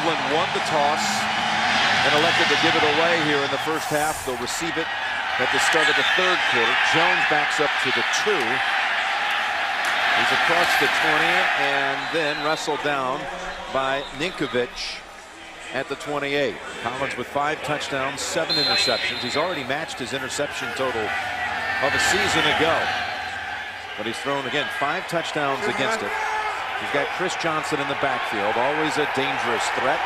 Cleveland won the toss and elected to give it away here in the first half. They'll receive it at the start of the third quarter. Jones backs up to the 2. He's across the 20 and then wrestled down by Ninkovich at the 28. Collins with 5 touchdowns, 7 interceptions. He's already matched his interception total of a season ago. But he's thrown, again, 5 touchdowns against it. He's got Chris Johnson in the backfield, always a dangerous threat.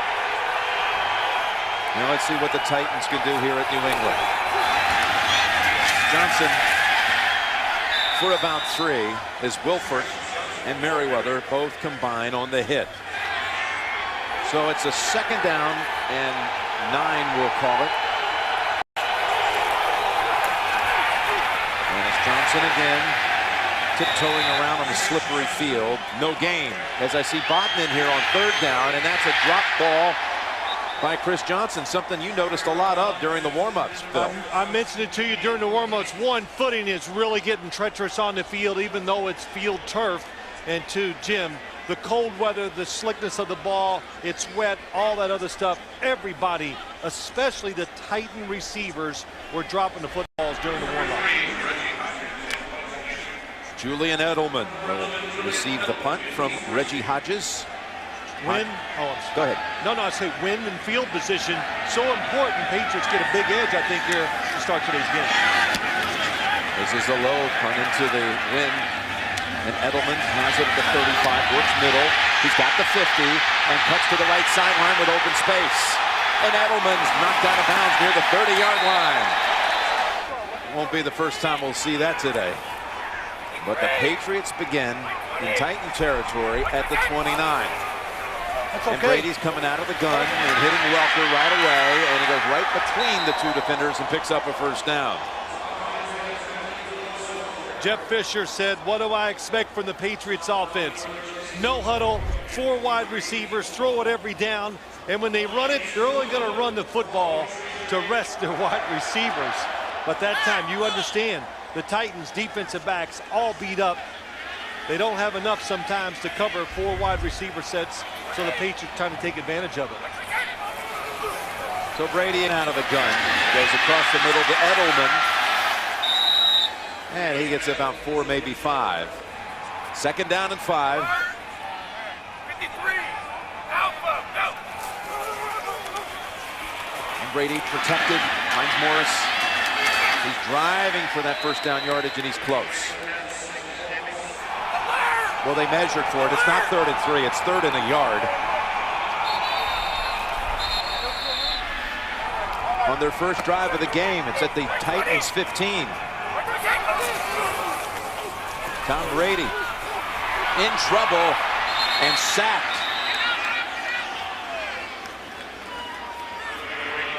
Now let's see what the Titans can do here at New England. Johnson for about 3 as Wilford and Merriweather both combine on the hit. So it's a 2nd down and 9, we'll call it. And it's Johnson again, tiptoeing around on the slippery field. No gain, as I see Bodman here on 3rd down, and that's a drop ball by Chris Johnson, something you noticed a lot of during the warm-ups, Phil. I mentioned it to you during the warm-ups. 1, footing is really getting treacherous on the field, even though it's field turf. And 2, Jim, the cold weather, the slickness of the ball, it's wet, all that other stuff. Everybody, especially the Titan receivers, were dropping the footballs during the warm-ups. Julian Edelman will receive the punt from Reggie Hodges. Go ahead. No, I say wind and field position. So important. Patriots get a big edge, I think, here to start today's game. This is a low punt into the wind. And Edelman has it at the 35, works middle. He's got the 50 and cuts to the right sideline with open space. And Edelman's knocked out of bounds near the 30-yard line. Won't be the first time we'll see that today. But the Patriots begin in Titan territory at the 29. That's okay. And Brady's coming out of the gun and hitting Welker right away, and he goes right between the 2 defenders and picks up a 1st down. Jeff Fisher said, what do I expect from the Patriots offense? No huddle, 4 wide receivers, throw it every down, and when they run it, they're only going to run the football to rest their wide receivers. But that time, you understand, the Titans defensive backs all beat up. They don't have enough sometimes to cover 4 wide receiver sets, so the Patriots trying to take advantage of it. So Brady out of the gun, goes across the middle to Edelman. And he gets about 4, maybe 5. 2nd down and 5. 53. Alpha, go. And Brady protected, finds Morris. He's driving for that 1st down yardage, and he's close. Well, they measured for it. It's not 3rd and 3. It's 3rd and a yard. On their first drive of the game, it's at the Titans 15. Tom Brady in trouble and sacked.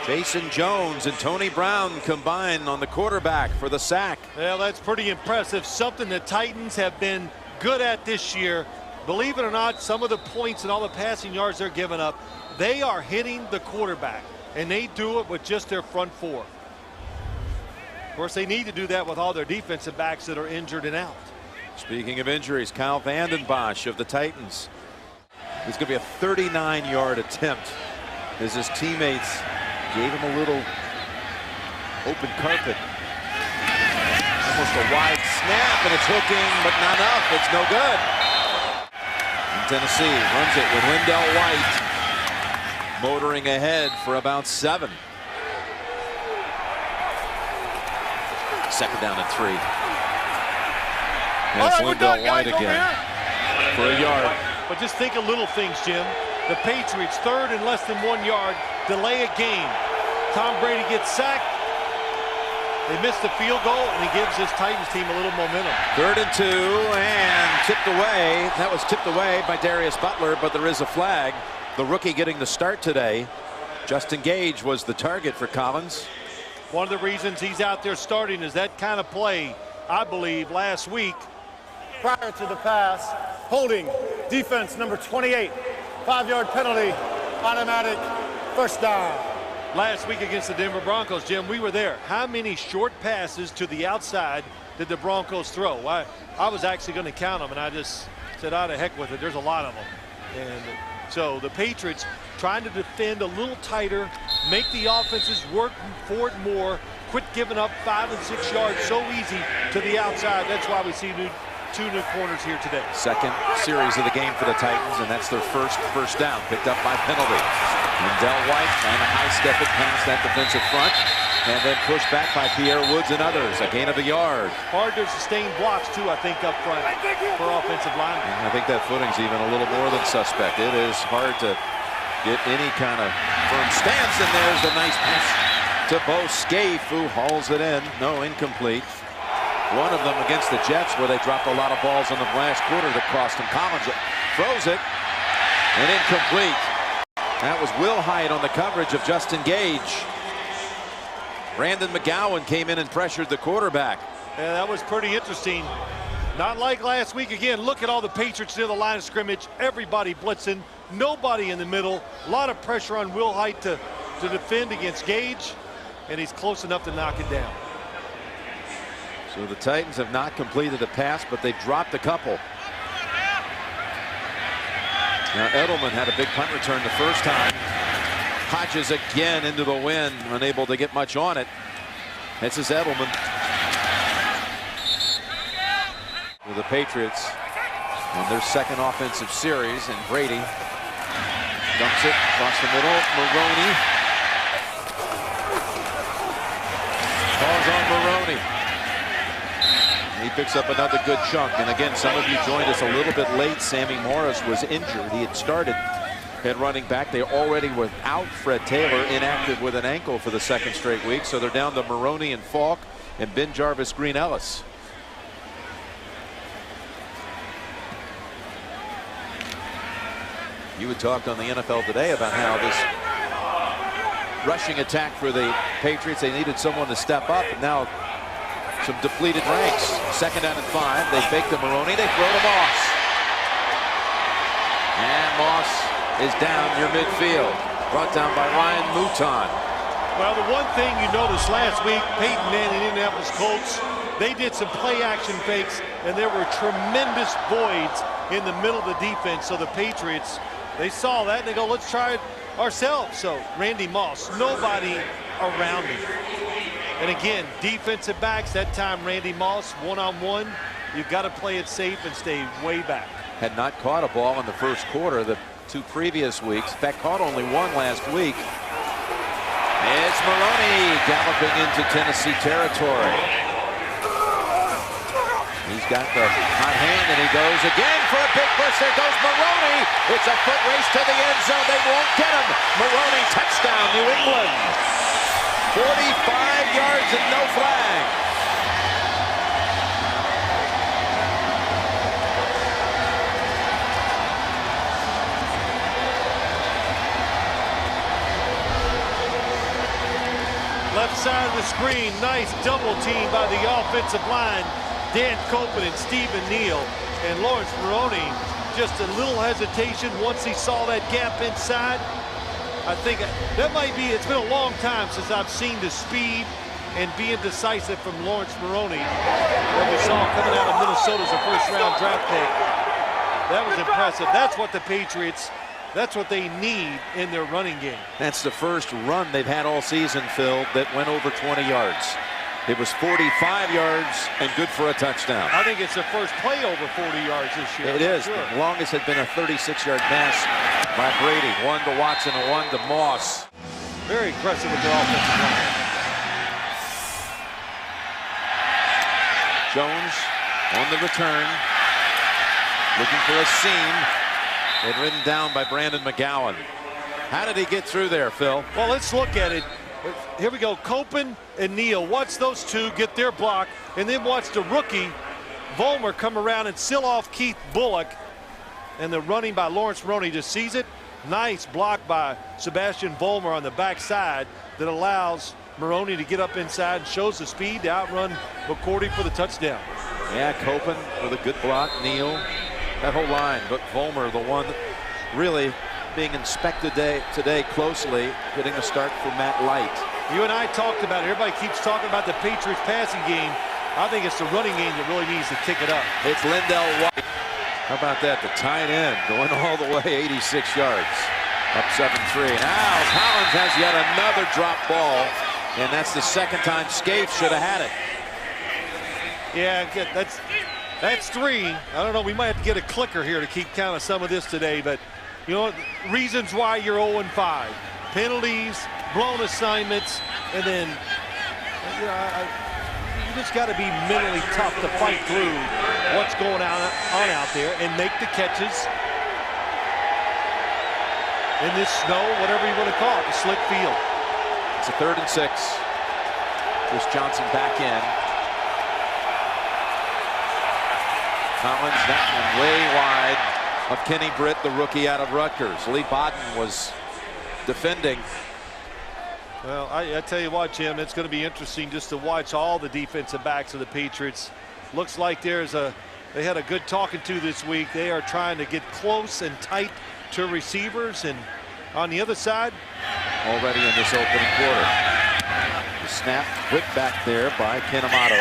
Jason Jones and Tony Brown combine on the quarterback for the sack. Well, that's pretty impressive. Something the Titans have been good at this year. Believe it or not, some of the points and all the passing yards they're giving up, they are hitting the quarterback, and they do it with just their front 4. Of course, they need to do that with all their defensive backs that are injured and out. Speaking of injuries, Kyle Vanden Bosch of the Titans. It's going to be a 39-yard attempt as his teammates gave him a little open carpet. Almost a wide snap, and it's hooking, but not enough. It's no good. And Tennessee runs it with Wendell White motoring ahead for about 7. 2nd down and 3. And it's Wendell White again for a yard. But just think of little things, Jim. The Patriots, 3rd and less than 1 yard, delay a game. Tom Brady gets sacked. They missed the field goal, and he gives his Titans team a little momentum. 3rd and 2, and tipped away. That was tipped away by Darius Butler, but there is a flag. The rookie getting the start today. Justin Gage was the target for Collins. One of the reasons he's out there starting is that kind of play, I believe, last week. Prior to the pass, holding, defense number 28, 5-yard penalty, automatic 1st down. Last week against the Denver Broncos, Jim, we were there. How many short passes to the outside did the Broncos throw? I was actually going to count them, and I just said, out of heck with it. There's a lot of them. And So the Patriots trying to defend a little tighter, make the offenses work for it more, quit giving up 5 and 6 yards so easy to the outside. That's why we see two new corners here today. Second series of the game for the Titans, and that's their first down, picked up by penalty. Wendell White trying to high-step it past that defensive front, and then pushed back by Pierre Woods and others. A gain of a yard. Hard to sustain blocks, too, I think, up front for offensive linemen. I think that footing's even a little more than suspect. It is hard to get any kind of firm stance, and there's the nice pass to Bo Scaife, who hauls it in. No, incomplete. One of them against the Jets, where they dropped a lot of balls in the last quarter that cost him. Collins throws it, and incomplete. That was Will Hyatt on the coverage of Justin Gage. Brandon McGowan came in and pressured the quarterback. Yeah, that was pretty interesting. Not like last week. Again, look at all the Patriots near the line of scrimmage. Everybody blitzing, nobody in the middle. A lot of pressure on Will Hyatt to defend against Gage, and he's close enough to knock it down. So the Titans have not completed a pass, but they've dropped a couple. Now Edelman had a big punt return the first time. Hodges again into the wind, unable to get much on it. This is Edelman. With the Patriots on their second offensive series, and Brady dumps it across the middle. Maroney. Calls on Maroney. He picks up another good chunk. And again, some of you joined us a little bit late. Sammy Morris was injured. He had started at running back. They already without Fred Taylor, inactive with an ankle for the second straight week. So they're down to Maroney and Falk and Ben Jarvis Green Ellis. You had talked on the NFL Today about how this rushing attack for the Patriots, they needed someone to step up, and now some depleted ranks. Second down and 5. They fake to Maroney. They throw to Moss. And Moss is down near midfield. Brought down by Ryan Mouton. Well, the one thing you noticed last week, Peyton Manning, Indianapolis Colts, they did some play action fakes, and there were tremendous voids in the middle of the defense. So the Patriots, they saw that, and they go, let's try it ourselves. So Randy Moss, nobody around him. And again, defensive backs, that time Randy Moss, one-on-one. You've got to play it safe and stay way back. Had not caught a ball in the first quarter the 2 previous weeks. In fact, caught only one last week. It's Maroney galloping into Tennessee territory. He's got the hot hand, and he goes again for a big push. There goes Maroney. It's a foot race to the end zone. They won't get him. Maroney, touchdown, New England. 45 yards and no flag. Left side of the screen, nice double team by the offensive line. Dan Copeland and Stephen Neal, and Lawrence Maroney, just a little hesitation once he saw that gap inside. I think that might be, it's been a long time since I've seen the speed and being decisive from Lawrence Maroney that we saw coming out of Minnesota as a first-round draft pick. That was impressive. That's what the Patriots, that's what they need in their running game. That's the first run they've had all season, Phil, that went over 20 yards. It was 45 yards and good for a touchdown. I think it's the first play over 40 yards this year. It is. Sure. The longest had been a 36-yard pass by Brady. One to Watson and one to Moss. Very impressive with their offensive line. Jones on the return, looking for a seam, and ridden down by Brandon McGowan. How did he get through there, Phil? Well, let's look at it. Here we go. Copen and Neal. Watch those two get their block, and then watch the rookie Vollmer come around and seal off Keith Bullock. And the running by Lawrence Maroney just sees it. Nice block by Sebastian Vollmer on the backside that allows Maroney to get up inside and shows the speed to outrun McCourty for the touchdown. Yeah, Copen with a good block. Neal, that whole line, but Vollmer, the one really being inspected today closely, getting a start for Matt Light. You and I talked about it. Everybody keeps talking about the Patriots passing game. I think it's the running game that really needs to tick it up. It's Lindell White. How about that? The tight end going all the way 86 yards. Up 7-3. Now Collins has yet another drop ball. And that's the second time Scaife should have had it. Yeah, that's 3. I don't know. We might have to get a clicker here to keep count of some of this today. But, you know, reasons why you're 0-5. Penalties, blown assignments, and then, you know, you just got to be mentally tough to fight through what's going on out there and make the catches in this snow, whatever you want to call it, the slick field. It's a 3rd and 6. Chris Johnson back in. Collins, that one way wide of Kenny Britt, the rookie out of Rutgers. Lee Bodden was defending. Well, I tell you what, Jim, it's going to be interesting just to watch all the defensive backs of the Patriots. Looks like they had a good talking to this week. They are trying to get close and tight to receivers, and on the other side, already in this opening quarter. The snap whipped back there by Ken Amato.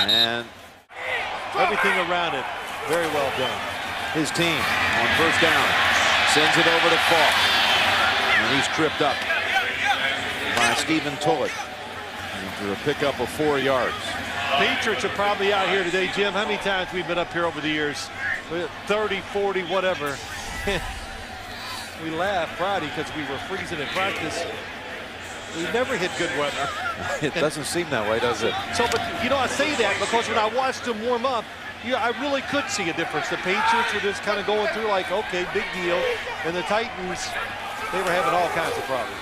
And everything around it, very well done. His team on 1st down sends it over to Falk. And he's tripped up by Stephen Tullett after a pickup of 4 yards. Patriots are probably out here today, Jim. How many times we've been up here over the years? 30, 40, whatever. We laughed Friday because we were freezing in practice. We never hit good weather. It doesn't seem that way, does it? So, but you know, I say that because when I watched them warm up, I really could see a difference. The Patriots were just kind of going through like, okay, big deal. And the Titans, they were having all kinds of problems.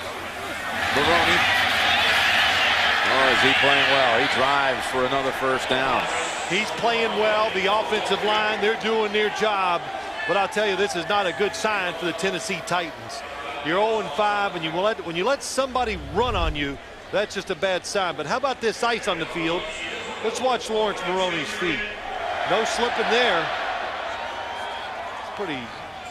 Maroney. Oh, is he playing well? He drives for another 1st down. He's playing well. The offensive line, they're doing their job. But I'll tell you, this is not a good sign for the Tennessee Titans. You're 0-5, and when you let somebody run on you, that's just a bad sign. But how about this ice on the field? Let's watch Lawrence Maroney's feet. No slipping there. It's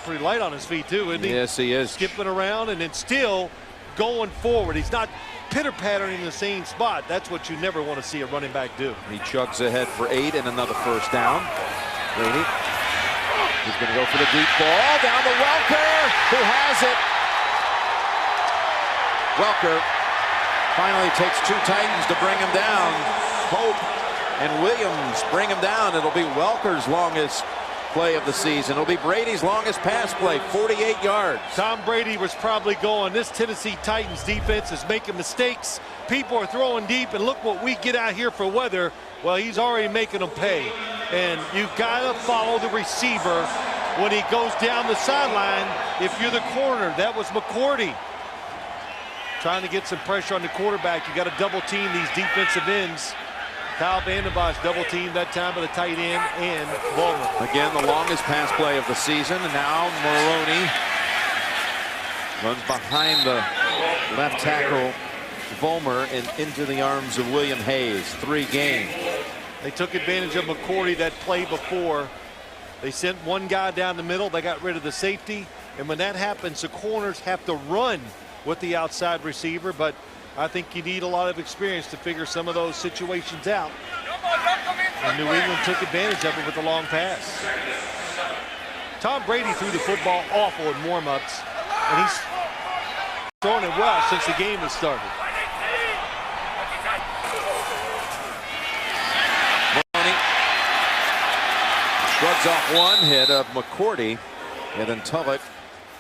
pretty light on his feet, too, isn't he? Yes, he is. Skipping around and then still going forward. He's not pitter-pattering in the same spot. That's what you never want to see a running back do. He chugs ahead for 8 and another 1st down. Brady. He's going to go for the deep ball. Down to Welker, who has it. Welker finally takes 2 Titans to bring him down. Pope and Williams bring him down. It'll be Welker's longest play of the season. It'll be Brady's longest pass play, 48 yards. Tom Brady was probably going, this Tennessee Titans defense is making mistakes. People are throwing deep, and look what we get out here for weather. Well, he's already making them pay. And you've got to follow the receiver when he goes down the sideline. If you're the corner, that was McCourty. Trying to get some pressure on the quarterback. You got to double team these defensive ends. Kyle Vanden Bosch double teamed that time by the tight end and Bowman. Again, the longest pass play of the season. And now Maroney runs behind the left tackle, Vollmer, and into the arms of William Hayes. 3 gain. They took advantage of McCourty that play before. They sent one guy down the middle. They got rid of the safety. And when that happens, the corners have to run with the outside receiver. But I think you need a lot of experience to figure some of those situations out. And New England took advantage of it with the long pass. Tom Brady threw the football awful in warm-ups, and he's throwing it well since the game has started. Maroney shrugs off one hit of McCourty, and then Tullett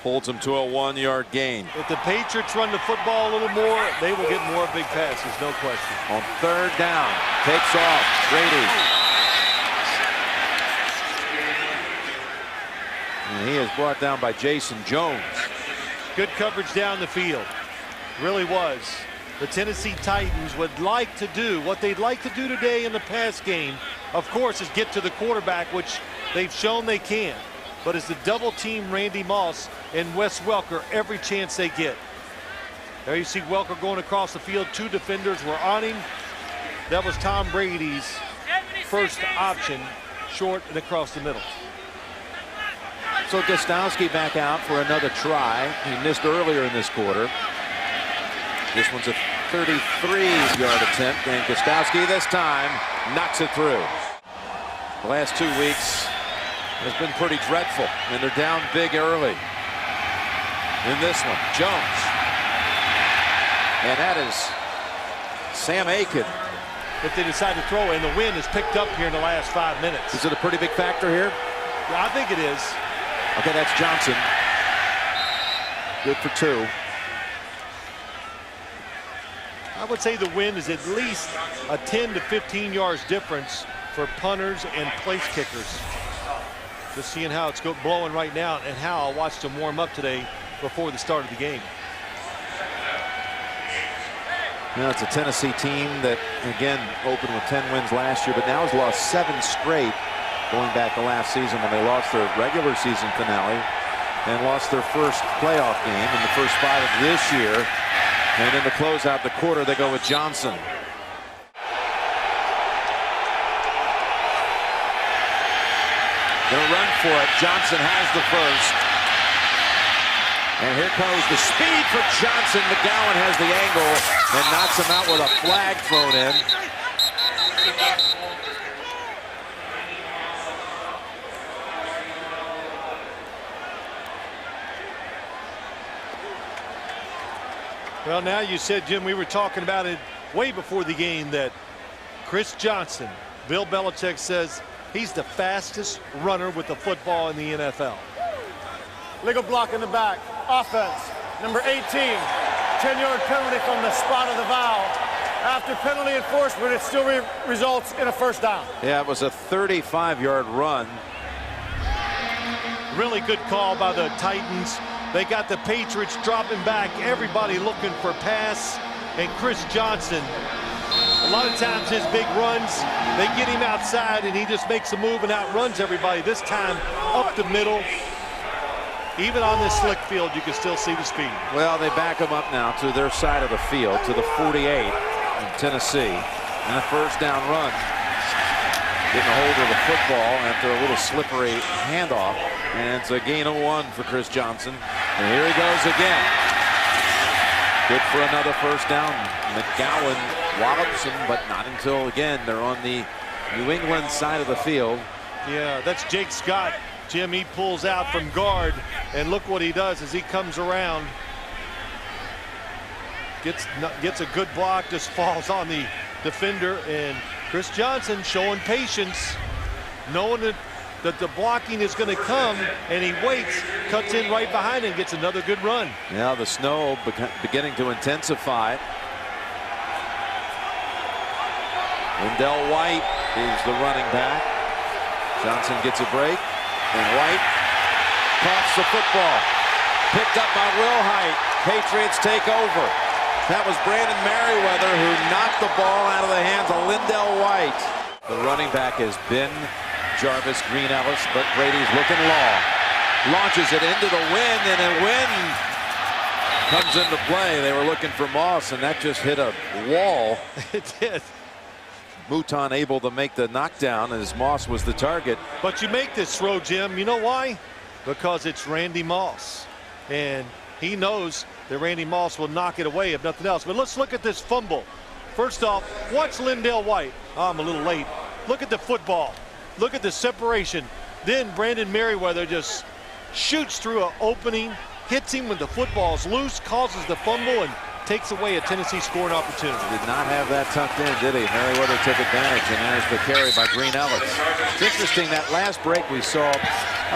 holds him to a 1-yard gain. If the Patriots run the football a little more, they will get more big passes, no question. On 3rd down, takes off Brady. And he is brought down by Jason Jones. Good coverage down the field. Really was. The Tennessee Titans would like to do what they'd like to do today in the pass game, of course, is get to the quarterback, which they've shown they can. But it's the double team Randy Moss and Wes Welker every chance they get. There you see Welker going across the field. 2 defenders were on him. That was Tom Brady's first option, short and across the middle. So Gostowski back out for another try. He missed earlier in this quarter. This one's a 33-yard attempt, and Gostowski this time knocks it through. The last 2 weeks has been pretty dreadful, and they're down big early. In this one, Jones. And that is Sam Aiken. If they decide to throw, and the wind has picked up here in the last 5 minutes. Is it a pretty big factor here? Yeah, I think it is. Okay, that's Johnson. Good for 2. I would say the wind is at least a 10 to 15 yards difference for punters and place kickers. Just seeing how it's blowing right now and how I watched them warm up today before the start of the game. Now it's a Tennessee team that, again, opened with 10 wins last year, but now has lost 7 straight going back to last season when they lost their regular season finale and lost their first playoff game in the first 5 of this year. And then to close out the quarter, they go with Johnson. Gonna run for it. Johnson has the first. And here comes the speed for Johnson. McGowan has the angle and knocks him out with a flag thrown in. Well, now you said, Jim, we were talking about it way before the game that Chris Johnson, Bill Belichick says he's the fastest runner with the football in the NFL. Legal block in the back. Offense, number 18. 10-yard penalty from the spot of the foul. After penalty enforcement, it still results in a first down. Yeah, it was a 35-yard run. Really good call by the Titans. They got the Patriots dropping back. Everybody looking for pass. And Chris Johnson, a lot of times his big runs, they get him outside and he just makes a move and outruns everybody. This time up the middle. Even on this slick field, you can still see the speed. Well, they back him up now to their side of the field, to the 48 in Tennessee. And a first down run. Getting a hold of the football after a little slippery handoff. And it's a gain of 1 for Chris Johnson. And here he goes again. Good for another first down. McGowan wallops him, but not until, again, they're on the New England side of the field. Yeah, that's Jake Scott. Jim, he pulls out from guard, and look what he does as he comes around. Gets a good block, just falls on the defender, and Chris Johnson showing patience, knowing that the blocking is going to come, and he waits, cuts in right behind and gets another good run. Now the snow beginning to intensify. Lindell White is the running back. Johnson gets a break, and White coughs the football. Picked up by Wilhite. Patriots take over. That was Brandon Merriweather who knocked the ball out of the hands of Lindell White. The running back has been Jarvis Green Ellis, but Brady's looking long. Launches it into the wind, and a wind comes into play. They were looking for Moss, and that just hit a wall. It did. Mouton able to make the knockdown as Moss was the target. But you make this throw, Jim. You know why? Because it's Randy Moss. And he knows that Randy Moss will knock it away if nothing else. But let's look at this fumble. First off, watch Lindell White. Oh, I'm a little late. Look at the football. Look at the separation. Then Brandon Merriweather just shoots through an opening, hits him when the football's loose, causes the fumble, and takes away a Tennessee scoring opportunity. Did not have that tucked in, did he? Merriweather took advantage, and there's the carry by Green Ellis. It's interesting, that last break we saw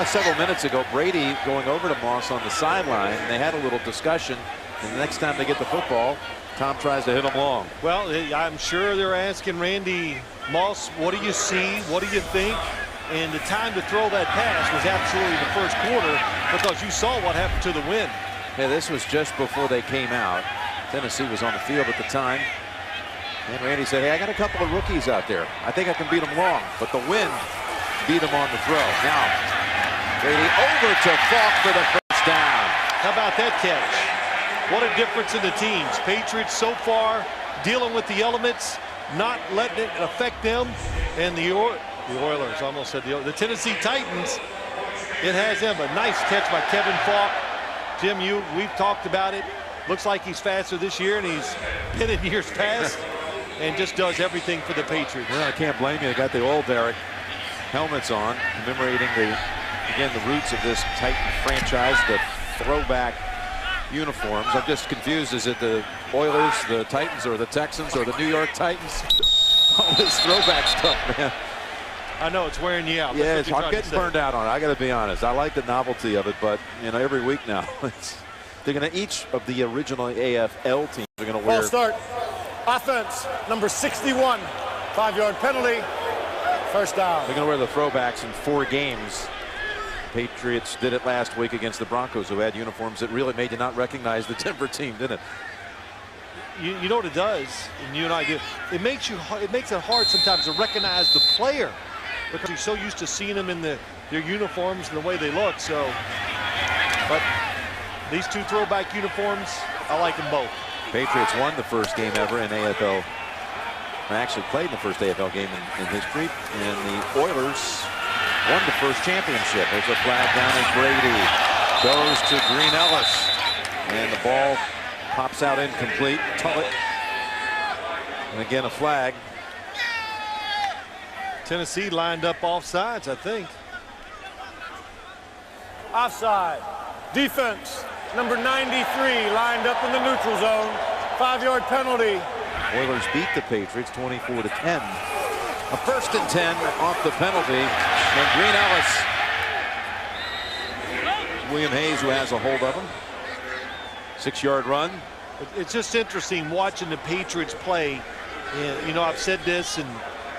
several minutes ago, Brady going over to Moss on the sideline. They had a little discussion, and the next time they get the football, Tom tries to hit him long. Well, I'm sure they're asking Randy Moss, what do you see? What do you think? And the time to throw that pass was absolutely the first quarter, because you saw what happened to the wind. Yeah, this was just before they came out. Tennessee was on the field at the time. And Randy said, hey, I got a couple of rookies out there. I think I can beat them long. But the wind beat them on the throw. Now, Brady over to Falk for the first down. How about that catch? What a difference in the teams. Patriots so far dealing with the elements, not letting it affect them. And the Oilers, almost said the Tennessee Titans, it has them. A nice catch by Kevin Falk. Jim, we've talked about it. Looks like he's faster this year, and he's been in years past, and just does everything for the Patriots. Well, I can't blame you. They got the oil derrick. helmets on, commemorating the roots of this Titan franchise, the throwback uniforms. I'm just confused. Is it the Oilers, the Titans, or the Texans, or the New York Titans? All this throwback stuff, man. I know it's wearing you out. Yeah, I'm getting burned out on it. I got to be honest. I like the novelty of it, but every week now, they're going to, each of the original AFL teams are going to wear. Ball start. Offense, number 61. 5-yard penalty. First down. They're going to wear the throwbacks in 4 games. Patriots did it last week against the Broncos, who had uniforms that really made you not recognize the Denver team, didn't it? You know what it does, and you and I do. It makes it hard sometimes to recognize the player because you're so used to seeing them in their uniforms and the way they look. So, but these 2 throwback uniforms, I like them both. Patriots won the first game ever in AFL. They actually played in the first AFL game in history, and the Oilers won the first championship. There's a flag down as Brady goes to Green Ellis, and the ball pops out incomplete. Tullett, and again a flag. Tennessee lined up offsides, I think. Offside. Defense, number 93, lined up in the neutral zone. 5-yard penalty. Oilers beat the Patriots 24-10. A 1st and 10 off the penalty, and Green Ellis. William Hayes, who has a hold of him. 6-yard run. It's just interesting watching the Patriots play. And, I've said this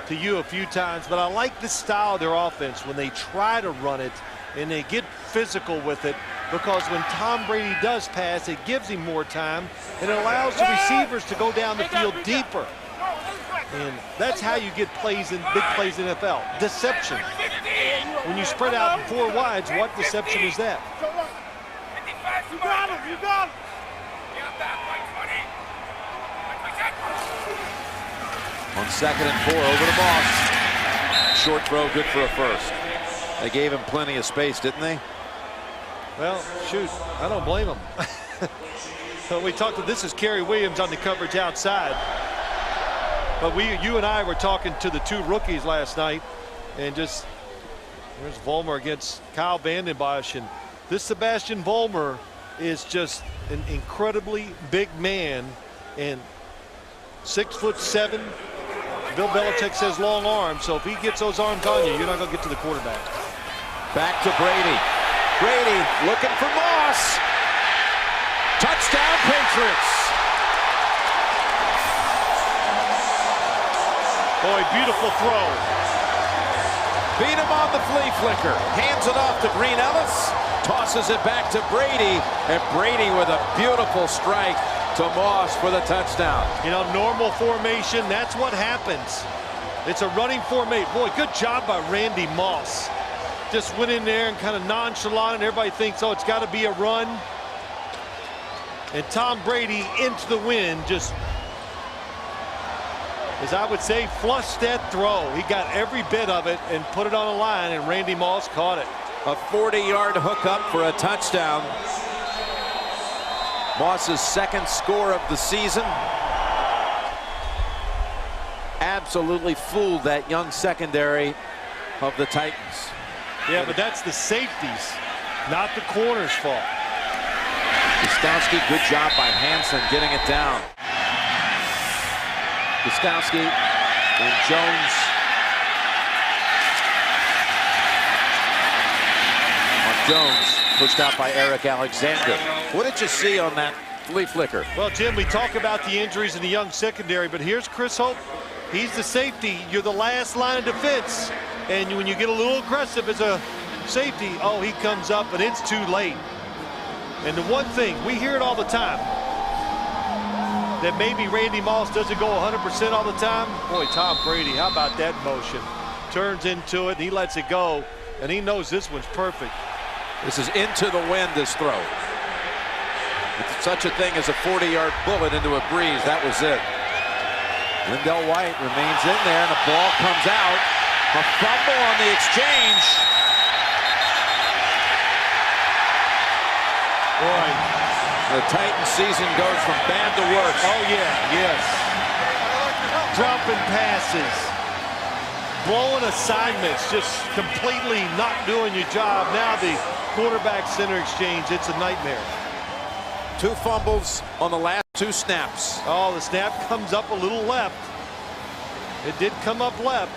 to you a few times, but I like the style of their offense when they try to run it and they get physical with it, because when Tom Brady does pass, it gives him more time and it allows the receivers to go down the field deeper. And that's how you get plays in big plays in NFL. Deception. When you spread out in 4 wides, what deception is that? You got him. You got him. On 2nd and 4, over to Moss. Short throw, good for a first. They gave him plenty of space, didn't they? Well, shoot, I don't blame them. So we talked. This is Kerry Williams on the coverage outside. But you and I were talking to the 2 rookies last night, and there's Vollmer against Kyle Vanden Bosch, and this Sebastian Vollmer is just an incredibly big man, and 6'7". Bill Belichick says long arms, so if he gets those arms on you, you're not going to get to the quarterback. Back to Brady. Brady looking for Moss. Touchdown, Patriots. Boy, beautiful throw. Beat him on the flea flicker. Hands it off to Green Ellis. Tosses it back to Brady. And Brady with a beautiful strike to Moss for the touchdown. Normal formation, that's what happens. It's a running formation. Boy, good job by Randy Moss. Just went in there and kind of nonchalant, and everybody thinks, oh, it's got to be a run. And Tom Brady into the wind, just, as I would say, flushed that throw. He got every bit of it and put it on the line, and Randy Moss caught it. A 40-yard hookup for a touchdown. Moss's 2nd score of the season. Absolutely fooled that young secondary of the Titans. Yeah, but that's the safeties, not the corner's fault. Gostkowski, good job by Hansen getting it down. Gostkowski and Jones. Jones pushed out by Eric Alexander. What did you see on that flea flicker? Well, Jim, we talk about the injuries in the young secondary, but here's Chris Hope. He's the safety. You're the last line of defense. And when you get a little aggressive as a safety, oh, he comes up, but it's too late. And the one thing, we hear it all the time, that maybe Randy Moss doesn't go 100% all the time. Boy, Tom Brady, how about that motion? Turns into it, and he lets it go, and he knows this one's perfect. This is into the wind, this throw. It's such a thing as a 40-yard bullet into a breeze. That was it. Lindell White remains in there, and the ball comes out. A fumble on the exchange. Boy, the Titans season goes from bad to worse. Oh, yeah, yes. Dropping passes. blowing assignments, just completely not doing your job. Now the quarterback center exchange, it's a nightmare. 2 fumbles on the last 2 snaps. Oh, the snap comes up a little left. It did come up left.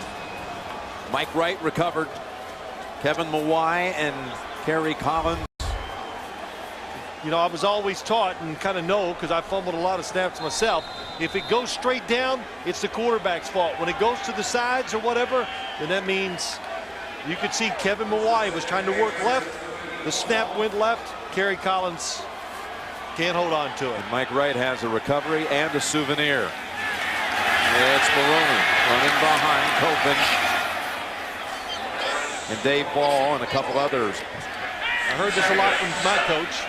Mike Wright recovered. Kevin Mawai and Kerry Collins. You know, I was always taught and kind of know, because I fumbled a lot of snaps myself, if it goes straight down, it's the quarterback's fault. When it goes to the sides or whatever, then that means you could see Kevin Mawai was trying to work left. The snap went left. Kerry Collins can't hold on to it. And Mike Wright has a recovery and a souvenir. It's Maroney running behind Copen and Dave Ball and a couple others. I heard this a lot from my coach.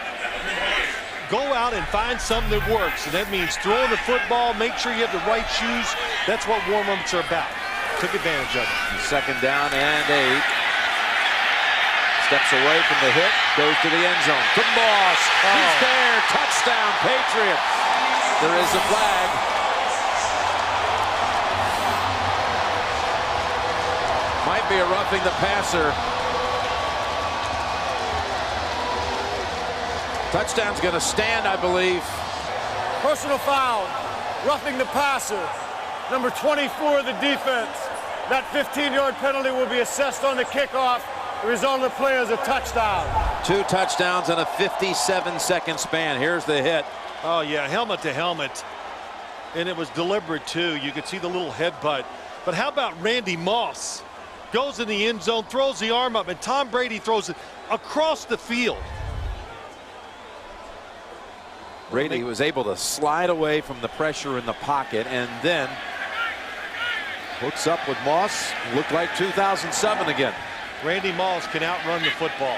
Go out and find something that works, and that means throwing the football, make sure you have the right shoes. That's what warm-ups are about. Took advantage of it. 2nd down and 8. Steps away from the hit, goes to the end zone. To Moss. He's there. Touchdown, Patriots. There is a flag. Might be a roughing the passer. Touchdown's going to stand, I believe. Personal foul, roughing the passer. Number 24 of the defense. That 15-yard penalty will be assessed on the kickoff. The result of the play is a touchdown. 2 touchdowns in a 57-second span. Here's the hit. Oh, yeah, helmet to helmet. And it was deliberate, too. You could see the little headbutt. But how about Randy Moss? Goes in the end zone, throws the arm up, and Tom Brady throws it across the field. Brady was able to slide away from the pressure in the pocket and then hooks up with Moss. Looked like 2007 again. Randy Moss can outrun the football.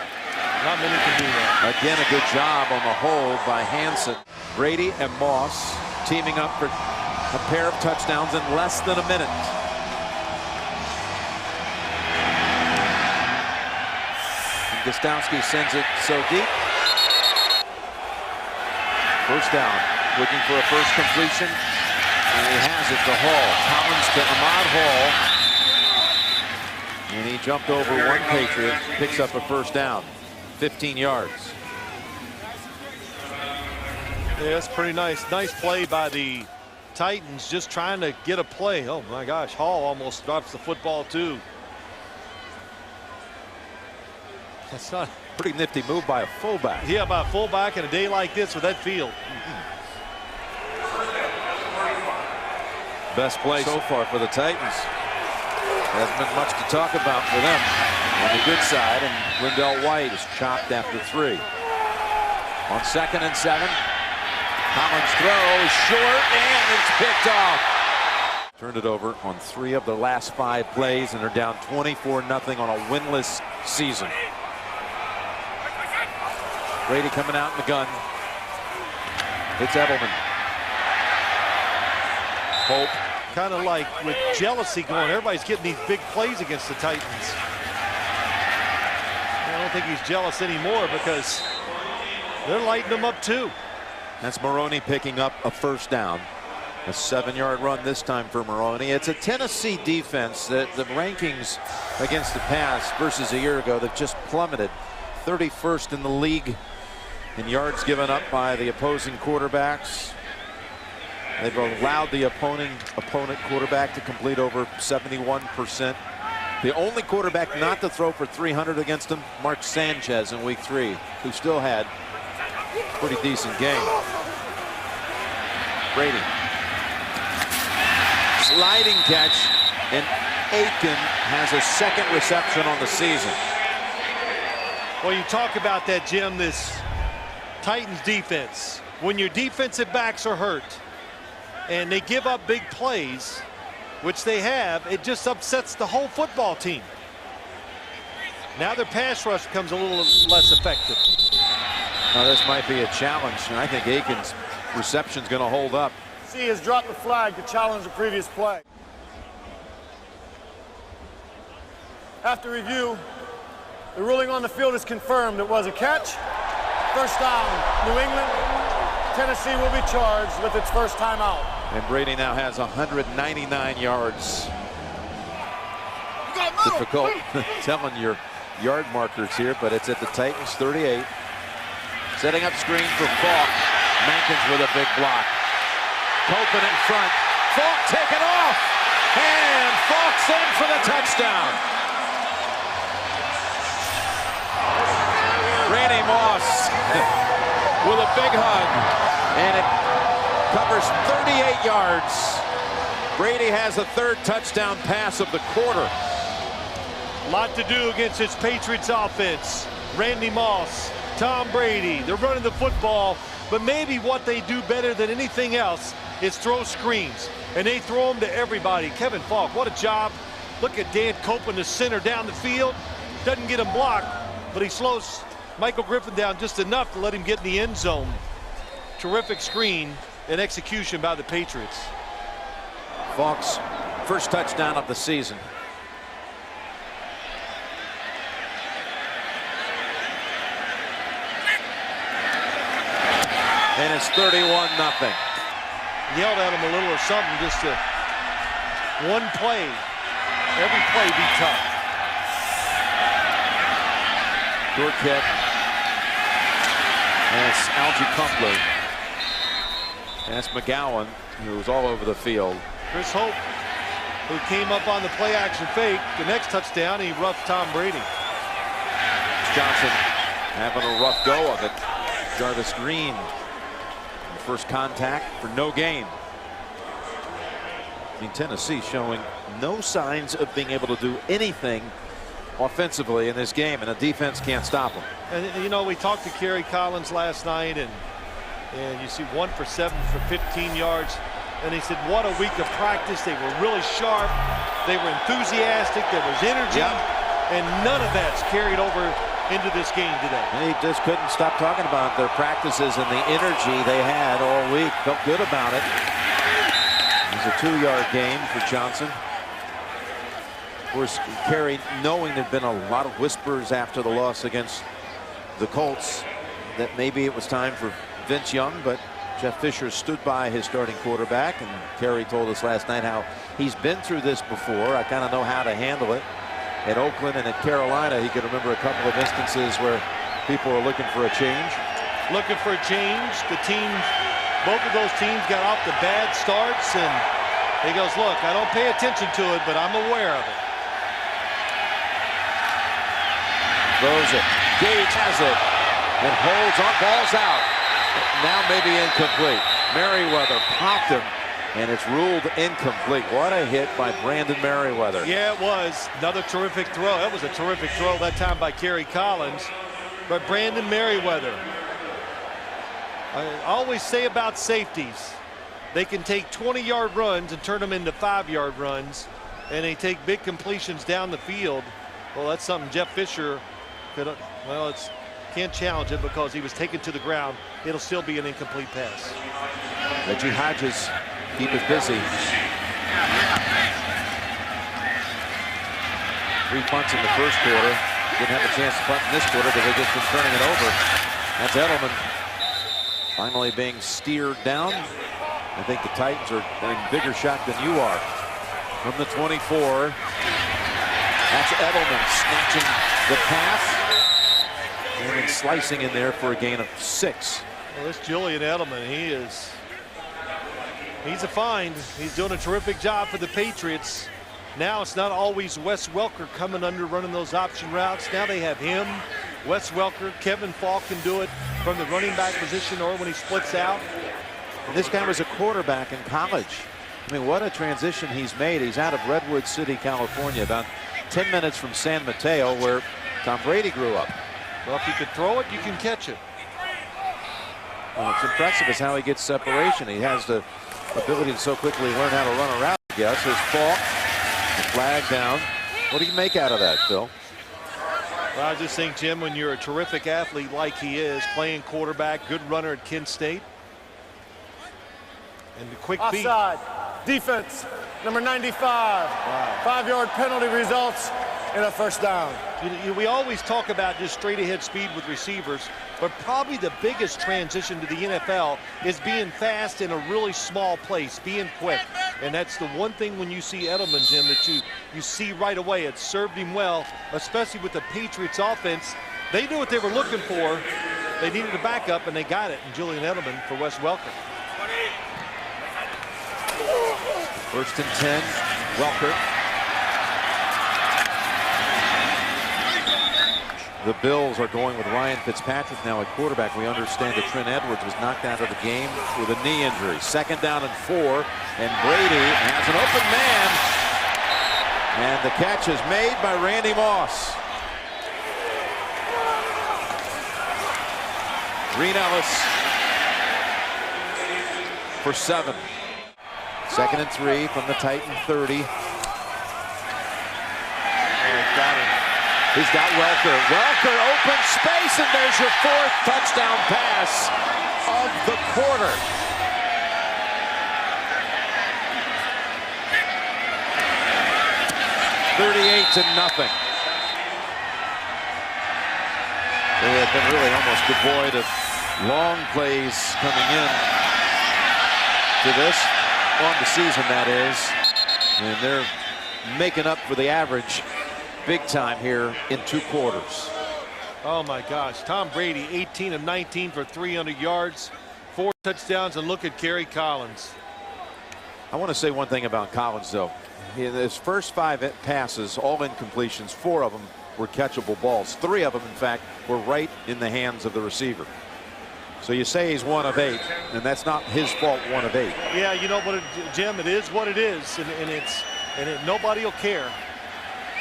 Not many can do that. Again, a good job on the hold by Hansen. Brady and Moss teaming up for a pair of touchdowns in less than a minute. And Gostowski sends it so deep. First down, looking for a first completion, and he has it to Hall. Collins to Ahmad Hall, and he jumped over one Patriot, picks up a first down, 15 yards. Yeah, that's pretty nice. Nice play by the Titans, just trying to get a play. Oh my gosh, Hall almost drops the football too. That's not. Pretty nifty move by a fullback. Yeah, by a fullback in a day like this with that field. Best play so far for the Titans. Hasn't been much to talk about for them on the good side, and Wendell White is chopped after 3. On 2nd and 7, Collins throws short, and it's picked off. Turned it over on 3 of the last 5 plays, and they're down 24-0 on a winless season. Brady coming out in the gun. It's Edelman. Hope. Kind of like with jealousy going, everybody's getting these big plays against the Titans. I don't think he's jealous anymore because they're lighting them up too. That's Maroney picking up a first down. A 7-yard run this time for Maroney. It's a Tennessee defense that the rankings against the pass versus a year ago, they've just plummeted. 31st in the league in yards given up by the opposing quarterbacks. They've allowed the opponent quarterback to complete over 71%. The only quarterback not to throw for 300 against him, Mark Sanchez in week 3, who still had a pretty decent game. Brady. Sliding catch, and Aiken has a 2nd reception on the season. Well, you talk about that, Jim, this Titans defense. When your defensive backs are hurt and they give up big plays, which they have, it just upsets the whole football team. Now their pass rush becomes a little less effective. Now this might be a challenge, and I think Aiken's reception's going to hold up. He has dropped the flag to challenge the previous play. After review, the ruling on the field is confirmed. It was a catch. First down, New England. Tennessee will be charged with its first timeout. And Brady now has 199 yards. difficult telling your yard markers here, but it's at the Titans 38. Setting up screen for Falk. Mankins with a big block. Copeland in front. Falk taken off. And Falk's in for the touchdown. Randy Moss with a big hug. And it covers 38 yards. Brady has the third touchdown pass of the quarter. A lot to do against this Patriots offense. Randy Moss, Tom Brady, they're running the football, but maybe what they do better than anything else is throw screens. And they throw them to everybody. Kevin Falk, what a job. Look at Dan Copeland, the center down the field. Doesn't get him blocked, but he slows Michael Griffin down just enough to let him get in the end zone. Terrific screen and execution by the Patriots. Falk's first touchdown of the season. And it's 31-0. Yelled at him a little or something, just to one play. Every play be tough. Short kick. And it's Algie Crumpler. And it's McGowan, who was all over the field. Chris Hope, who came up on the play action fake. The next touchdown, he roughed Tom Brady. Johnson having a rough go of it. Jarvis Green. First contact for no gain. I mean, Tennessee showing no signs of being able to do anything offensively in this game, and the defense can't stop them. And you know, we talked to Kerry Collins last night, and you see 1 for 7 for 15 yards. And he said, what a week of practice. They were really sharp. They were enthusiastic. There was energy. And none of that's carried over into this game today. He just couldn't stop talking about their practices and the energy they had all week. Felt good about it. It was a 2-yard gain for Johnson. Of course, Kerry, knowing there'd been a lot of whispers after the loss against the Colts that maybe it was time for Vince Young, but Jeff Fisher stood by his starting quarterback, and Kerry told us last night how he's been through this before. I kind of know how to handle it. At Oakland and at Carolina, he could remember a couple of instances where people were looking for a change. Looking for a change. The teams, both of those teams got off the bad starts, and he goes, look, I don't pay attention to it, but I'm aware of it. Throws it. Gage has it and holds on. Ball's out. Now maybe incomplete. Merriweather popped him, and it's ruled incomplete. What a hit by Brandon Merriweather. Yeah, it was. Another terrific throw. That was a terrific throw that time by Kerry Collins. But Brandon Merriweather, I always say about safeties, they can take 20-yard runs and turn them into 5-yard runs, and they take big completions down the field. Well, that's something Jeff Fisher could, well, can't challenge it because he was taken to the ground. It'll still be an incomplete pass. Reggie Hodges keep it busy. 3 punts in the first quarter. Didn't have a chance to punt in this quarter because they've just been turning it over. That's Edelman finally being steered down. I think the Titans are in bigger shot than you are. From the 24. That's Edelman snatching the pass. And then slicing in there for a gain of 6. Well, this Julian Edelman, he's a find. He's doing a terrific job for the Patriots. Now it's not always Wes Welker coming under running those option routes. Now they have him, Wes Welker. Kevin Falk can do it from the running back position or when he splits out. And this guy was a quarterback in college. I mean, what a transition he's made. He's out of Redwood City, California, about 10 minutes from San Mateo, where Tom Brady grew up. Well, if you can throw it, you can catch it. Well, it's impressive is how he gets separation. He has the ability to so quickly learn how to run a route, I guess. His Falk, the flag down. What do you make out of that, Phil? Well, I just think, Jim, when you're a terrific athlete like he is, playing quarterback, good runner at Kent State, and the quick feet. Offside. Defense, number 95. Wow. 5-yard penalty results in a first down. We always talk about just straight ahead speed with receivers, but probably the biggest transition to the NFL is being fast in a really small place, being quick. And that's the one thing when you see Edelman, Jim, that you see right away. It served him well, especially with the Patriots offense. They knew what they were looking for. They needed a backup, and they got it in Julian Edelman for Wes Welker. 1st and 10, Welker. The Bills are going with Ryan Fitzpatrick now at quarterback. We understand that Trent Edwards was knocked out of the game with a knee injury. 2nd down and 4, and Brady has an open man. And the catch is made by Randy Moss. Green Ellis for 7. 2nd and 3 from the Titan 30. He's got Welker. Welker, open space, and there's your 4th touchdown pass of the quarter. $38-0. They have been really almost devoid of long plays coming in to this, on the season that is. And they're making up for the average big time here in 2 quarters. Oh my gosh, Tom Brady 18 of 19 for 300 yards, 4 touchdowns, and look at Kerry Collins. I want to say one thing about Collins though. In his first 5 passes, all incompletions, 4 of them were catchable balls. 3 of them, in fact, were right in the hands of the receiver. So you say he's 1 of 8, and that's not his fault. 1 of 8. Yeah, you know what, Jim, it is what it is, and nobody will care.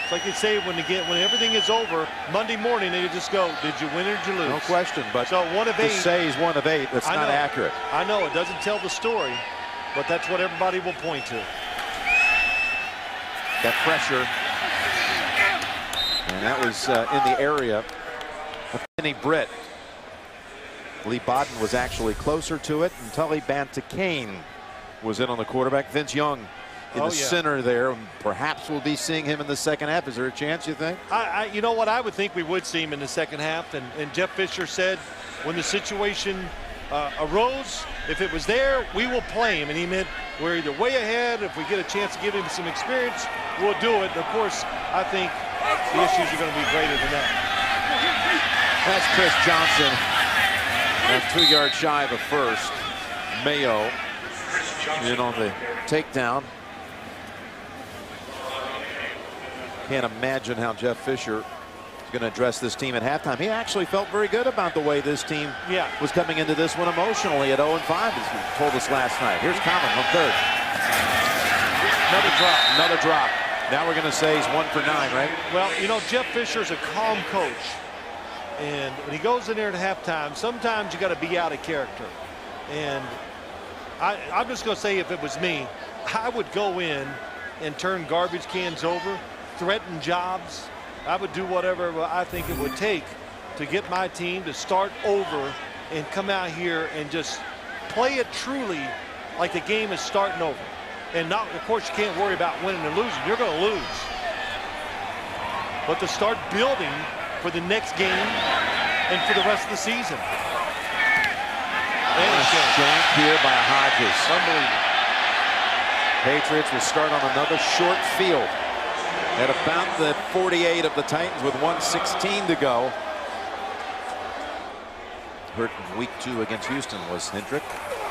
It's like you say when everything is over Monday morning, they just go, did you win or did you lose? No question, but so 1 of 8. To say he's 1 of 8, that's not accurate. I know it doesn't tell the story, but that's what everybody will point to. That pressure, and that was in the area of Kenny Britt. Lee Bodden was actually closer to it, and Tully Bantakane was in on the quarterback. Vince Young in the center there, and perhaps we'll be seeing him in the 2nd half. Is there a chance, you think? You know what, I would think we would see him in the 2nd half, and Jeff Fisher said when the situation arose, if it was there, we will play him, and he meant we're either way ahead. If we get a chance to give him some experience, we'll do it. And of course, I think the issues are going to be greater than that. That's Chris Johnson, and 2 yards shy of a first. Mayo in on the takedown. Can't imagine how Jeff Fisher is going to address this team at halftime. He actually felt very good about the way this team was coming into this one emotionally at 0-5, as he told us last night. Here's Common on 3rd. Another drop. Now we're going to say he's 1 for 9, right? Well, you know, Jeff Fisher's a calm coach. And when he goes in there at halftime, sometimes you got to be out of character. And I'm just going to say, if it was me, I would go in and turn garbage cans over, threaten jobs. I would do whatever I think it would take to get my team to start over and come out here and just play it truly like the game is starting over. And not, of course, you can't worry about winning or losing. You're going to lose. But to start building for the next game and for the rest of the season. Jank here by Hodges. Unbelievable. Patriots will start on another short field at about the 48 of the Titans with 1:16 to go. Hurt in week 2 against Houston was Hendrick.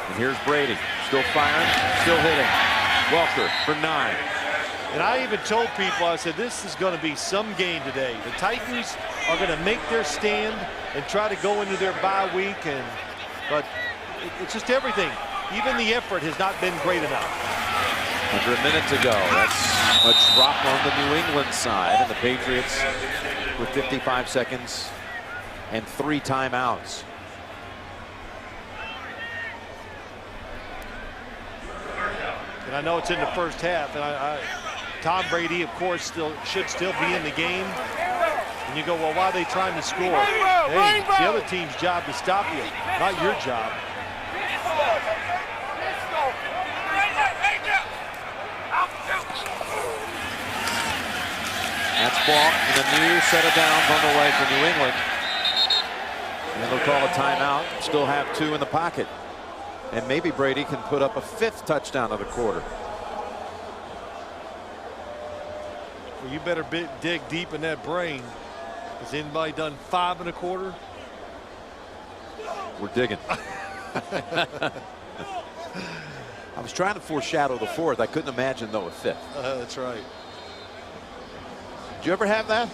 And here's Brady, still firing, still hitting. Welker for 9. And I even told people, I said, this is going to be some game today. The Titans are going to make their stand and try to go into their bye week. But it's just everything. Even the effort has not been great enough. Under a minute to go. That's a drop on the New England side. And the Patriots with 55 seconds and 3 timeouts. And I know it's in the first half. And Tom Brady, of course, should still be in the game. And you go, well, why are they trying to score? Hey, it's the other team's job to stop you, not your job. That's Falk, and a new set of downs on the way for New England. And they'll call a timeout. Still have 2 in the pocket. And maybe Brady can put up a 5th touchdown of the quarter. Well, you better dig deep in that brain. Has anybody done 5 1/4? We're digging. I was trying to foreshadow the 4th. I couldn't imagine, though, a 5th. That's right. Did you ever have that?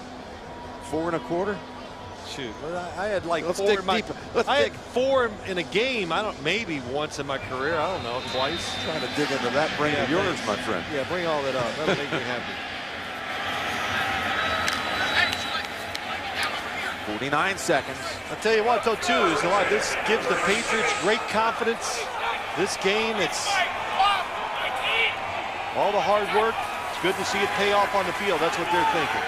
4 1/4? Shoot, I had like Let's 4 dig in my. deeper. Let's I dig. had 4 in a game. Maybe once in my career. I don't know, twice. Trying to dig into that brain of yours, my friend. Yeah, bring all that up. That'll make me happy. 49 seconds. I'll tell you what, though, too, is a lot. This gives the Patriots great confidence. This game, it's all the hard work. It's good to see it pay off on the field. That's what they're thinking.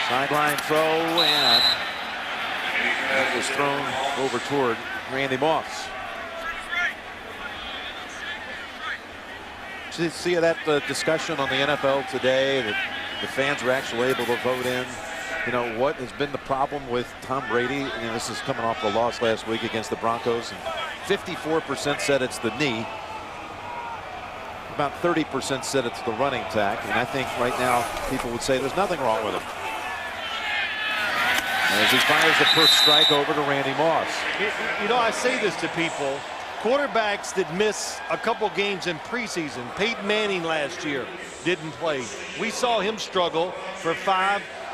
Sideline throw, and that was thrown over toward Randy Moss. Did you see that discussion on the NFL today that the fans were actually able to vote in? You know, what has been the problem with Tom Brady? You know, this is coming off the loss last week against the Broncos. And 54% said it's the knee. About 30% said it's the running tack. And I think right now people would say there's nothing wrong with him. As he fires the first strike over to Randy Moss. You know, I say this to people. Quarterbacks that miss a couple games in preseason. Peyton Manning last year didn't play. We saw him struggle for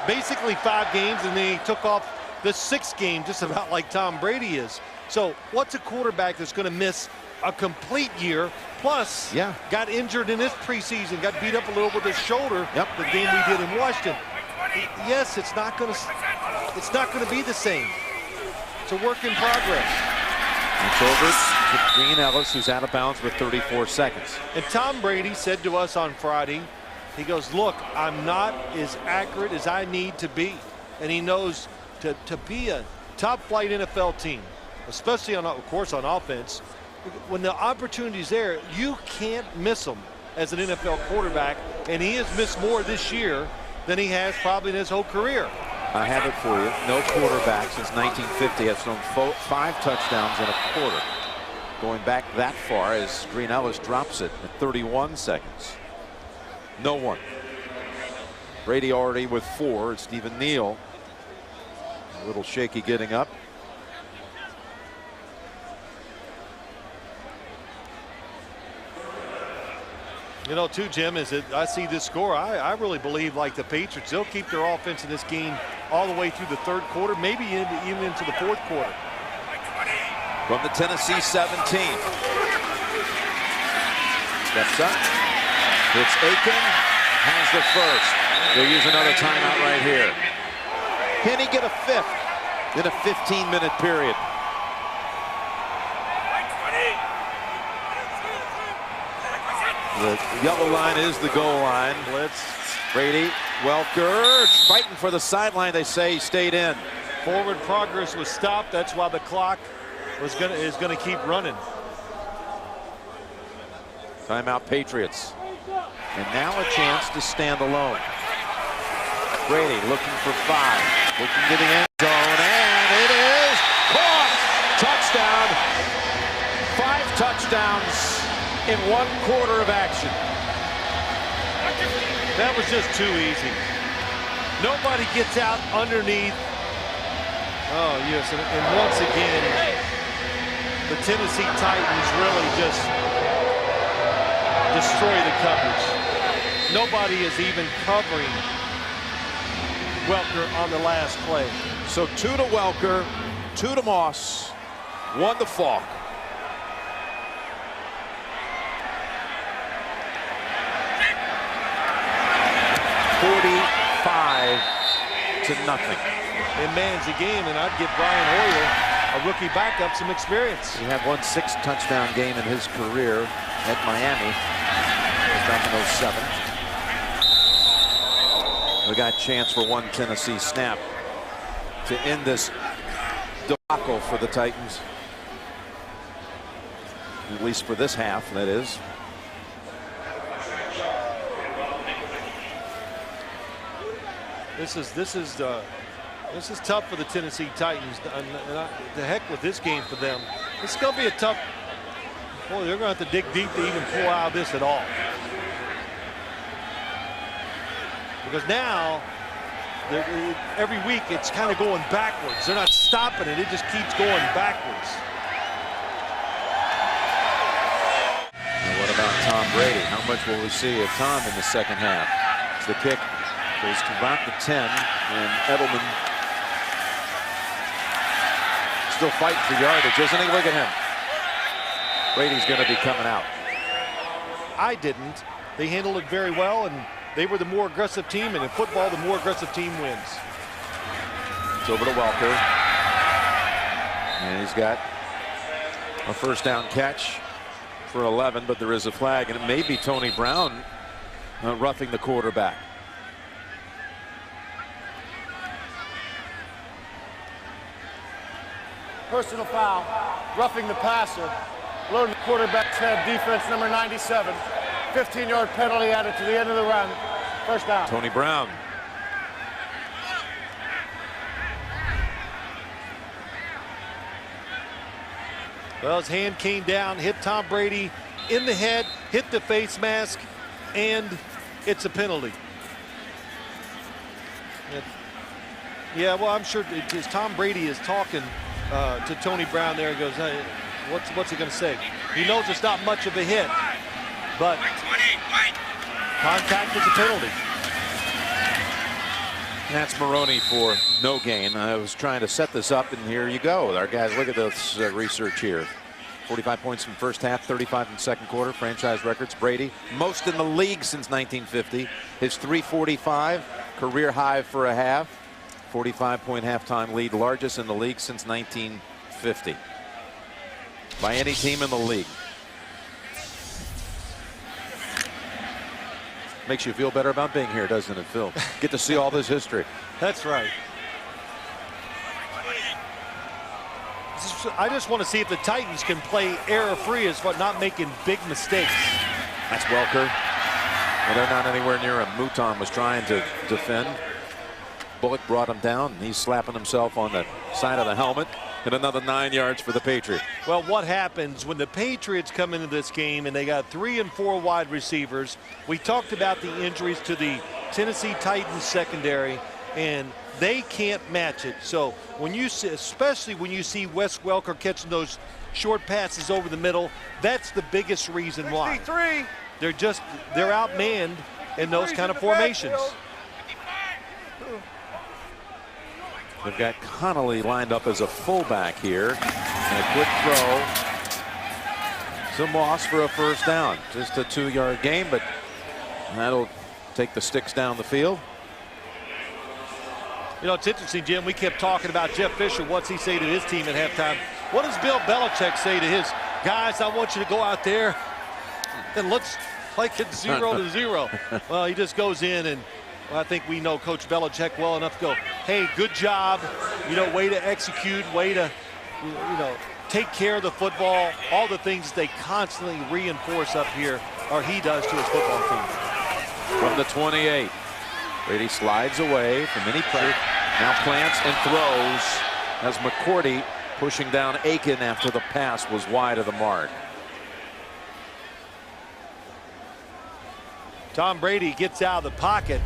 basically 5 games, and then he took off the 6th game, just about like Tom Brady is. So what's a quarterback that's going to miss a complete year, plus got injured in this preseason, got beat up a little with his shoulder, the game we did in Washington. Yes, it's not going to be the same. It's a work in progress. It's over to Green Ellis, who's out of bounds with 34 seconds. And Tom Brady said to us on Friday, he goes, look, I'm not as accurate as I need to be. And he knows to be a top flight NFL team, especially of course on offense, when the opportunity's there, you can't miss them as an NFL quarterback. And he has missed more this year than he has probably in his whole career. I have it for you. No quarterback since 1950 has thrown 5 touchdowns in a quarter. Going back that far as Green Ellis drops it at 31 seconds. No one. Brady already with 4. It's Stephen Neal. A little shaky getting up. You know, too, Jim, is that I see this score. I really believe, like the Patriots, they'll keep their offense in this game all the way through the 3rd quarter, maybe even into the 4th quarter. From the Tennessee 17. Steps up. It's Aiken. Has the first. They'll use another timeout right here. Can he get a 5th in a 15-minute period? The yellow line is the goal line. Blitz. Brady, Welker, fighting for the sideline. They say he stayed in. Forward progress was stopped. That's why the clock is going to keep running. Timeout Patriots. And now a chance to stand alone. Brady looking for 5. Looking to the end zone. And it is caught. Touchdown. 5 touchdowns in 1 quarter of action. That was just too easy. Nobody gets out underneath. Oh, yes. And once again, the Tennessee Titans really just destroy the coverage. Nobody is even covering Welker on the last play. So 2 to Welker, 2 to Moss, 1 to Falk. $45 to nothing. It mans the game, and I'd give Brian Hoyer, a rookie backup, some experience. He had 1 6-touchdown game in his career at Miami back in 07. We got a chance for 1 Tennessee snap to end this debacle for the Titans. At least for this half, that is. This is tough for the Tennessee Titans. The heck with this game for them. It's going to be a tough. Boy, they're going to have to dig deep to even pull out of this at all. because now every week it's kind of going backwards. They're not stopping it. It just keeps going backwards. Now what about Tom Brady? How much will we see of Tom in the second half? The kick goes to about the 10, and Edelman still fighting for yardage, isn't he? Look at him. Brady's going to be coming out. I didn't. They handled it very well, and they were the more aggressive team, and in football, the more aggressive team wins. It's over to Welker. And he's got a first down catch for 11, but there is a flag, and it may be Tony Brown roughing the quarterback. Personal foul, roughing the passer, loading the quarterback's head, defense number 97. 15-yard penalty added to the end of the run. First down. Tony Brown. Well, his hand came down, hit Tom Brady in the head, hit the face mask, and it's a penalty. Yeah, well, I'm sure as Tom Brady is talking to Tony Brown there, he goes, hey, what's he going to say? He knows it's not much of a hit, but contact is a penalty. That's Maroney for no gain. I was trying to set this up, and here you go. Our guys, look at this research here. 45 points in first half, 35 in second quarter. Franchise records. Brady, most in the league since 1950. His 345, career high for a half. 45-point halftime lead, largest in the league since 1950. By any team in the league. Makes you feel better about being here, doesn't it, Phil? Get to see all this history. That's right. I just want to see if the Titans can play error-free as far not making big mistakes. That's Welker. Well, they're not anywhere near him. Mouton was trying to defend. Bullock brought him down. He's slapping himself on the side of the helmet. And another 9 yards for the Patriots. Well, what happens when the Patriots come into this game and they got 3 and 4 wide receivers? We talked about the injuries to the Tennessee Titans secondary, and they can't match it. So when you see, especially when you see Wes Welker catching those short passes over the middle, that's the biggest reason why. 63. They're outmanned in those kind of formations. They've got Connolly lined up as a fullback here. And a quick throw to Moss for a first down. Just a 2-yard gain, but that'll take the sticks down the field. You know, it's interesting, Jim. We kept talking about Jeff Fisher. What's he say to his team at halftime? What does Bill Belichick say to his guys? I want you to go out there and let's like it's 0-0. Well, he just goes in, and I think we know Coach Belichick well enough to go, hey, good job. You know, way to execute, way to, you know, take care of the football. All the things they constantly reinforce up here, or he does to his football team. From the 28. Brady slides away from any pressure. Now plants and throws as McCourty pushing down Aiken after the pass was wide of the mark. Tom Brady gets out of the pocket,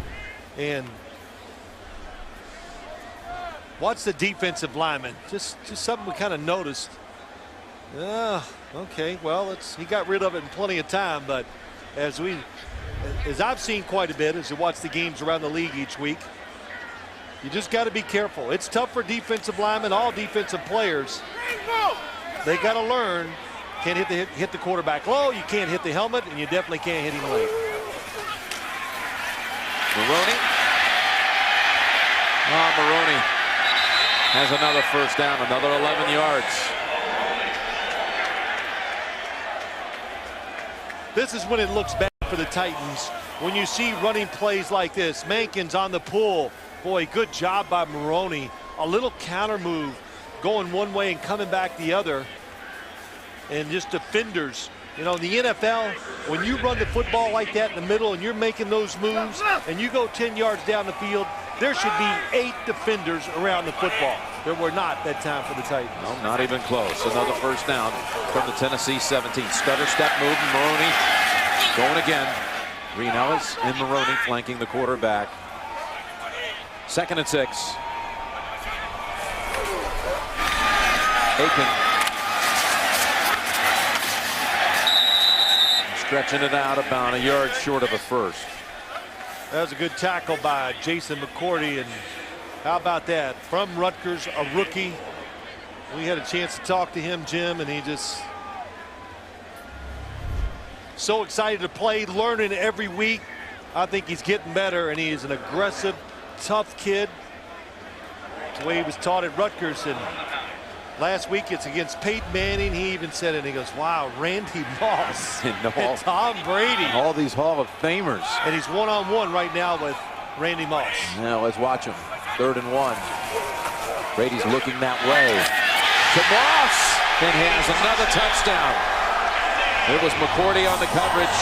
and watch the defensive lineman. Just something we kind of noticed. Okay, well, he got rid of it in plenty of time, but as I've seen quite a bit as you watch the games around the league each week, you just got to be careful. It's tough for defensive linemen, all defensive players. They got to learn. Can't hit the quarterback low. You can't hit the helmet, and you definitely can't hit him late. Maroney. Maroney has another first down, another 11 yards. This is when it looks bad for the Titans. When you see running plays like this, Mankins on the pull. Boy, good job by Maroney. A little counter move, going one way and coming back the other. And just defenders. You know, in the NFL, when you run the football like that in the middle and you're making those moves and you go 10 yards down the field, there should be 8 defenders around the football. There were not that time for the Titans. No, not even close. Another first down from the Tennessee 17. Stutter step move, Maroney going again. Green Ellis and Maroney flanking the quarterback. 2nd and 6. Aiken stretching it out about a yard short of a first. That was a good tackle by Jason McCourty, and how about that? From Rutgers, a rookie. We had a chance to talk to him, Jim, and he just so excited to play, learning every week. I think he's getting better, and he is an aggressive, tough kid. The way he was taught at Rutgers, and last week it's against Peyton Manning. He even said it, and he goes, wow, Randy Moss and Tom Brady. All these Hall of Famers. And he's one-on-one right now with Randy Moss. Now let's watch him. 3rd and 1. Brady's looking that way. To Moss, and he has another touchdown. It was McCourty on the coverage.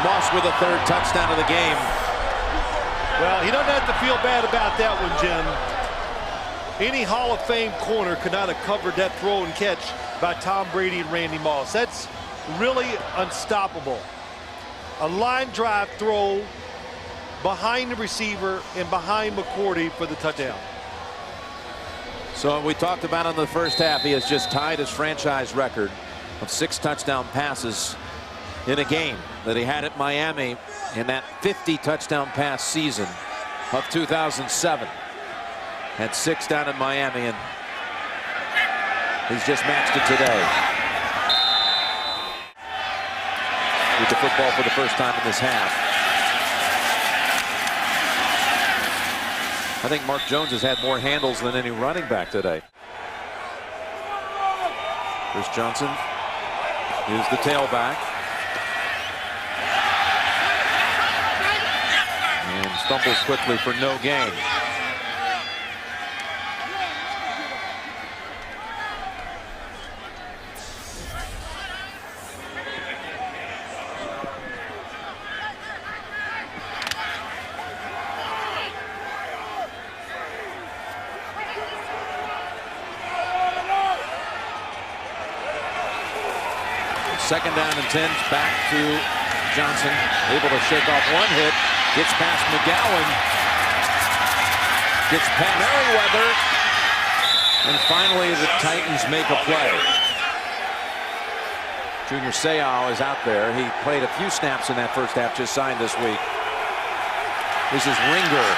Moss with a 3rd touchdown of the game. Well, he doesn't have to feel bad about that one, Jim. Any Hall of Fame corner could not have covered that throw and catch by Tom Brady and Randy Moss. That's really unstoppable. A line drive throw behind the receiver and behind McCourty for the touchdown. So we talked about in the first half, he has just tied his franchise record of 6 touchdown passes in a game that he had at Miami in that 50 touchdown pass season of 2007. Had 6 down in Miami, and he's just matched it today. With the football for the first time in this half. I think Mark Jones has had more handles than any running back today. Here's Johnson. Here's the tailback. And stumbles quickly for no gain. Second down and 10, back to Johnson, able to shake off one hit, gets past McGowan, gets past Merriweather, and finally the Titans make a play. Junior Seau is out there. He played a few snaps in that first half, just signed this week. This is Ringer.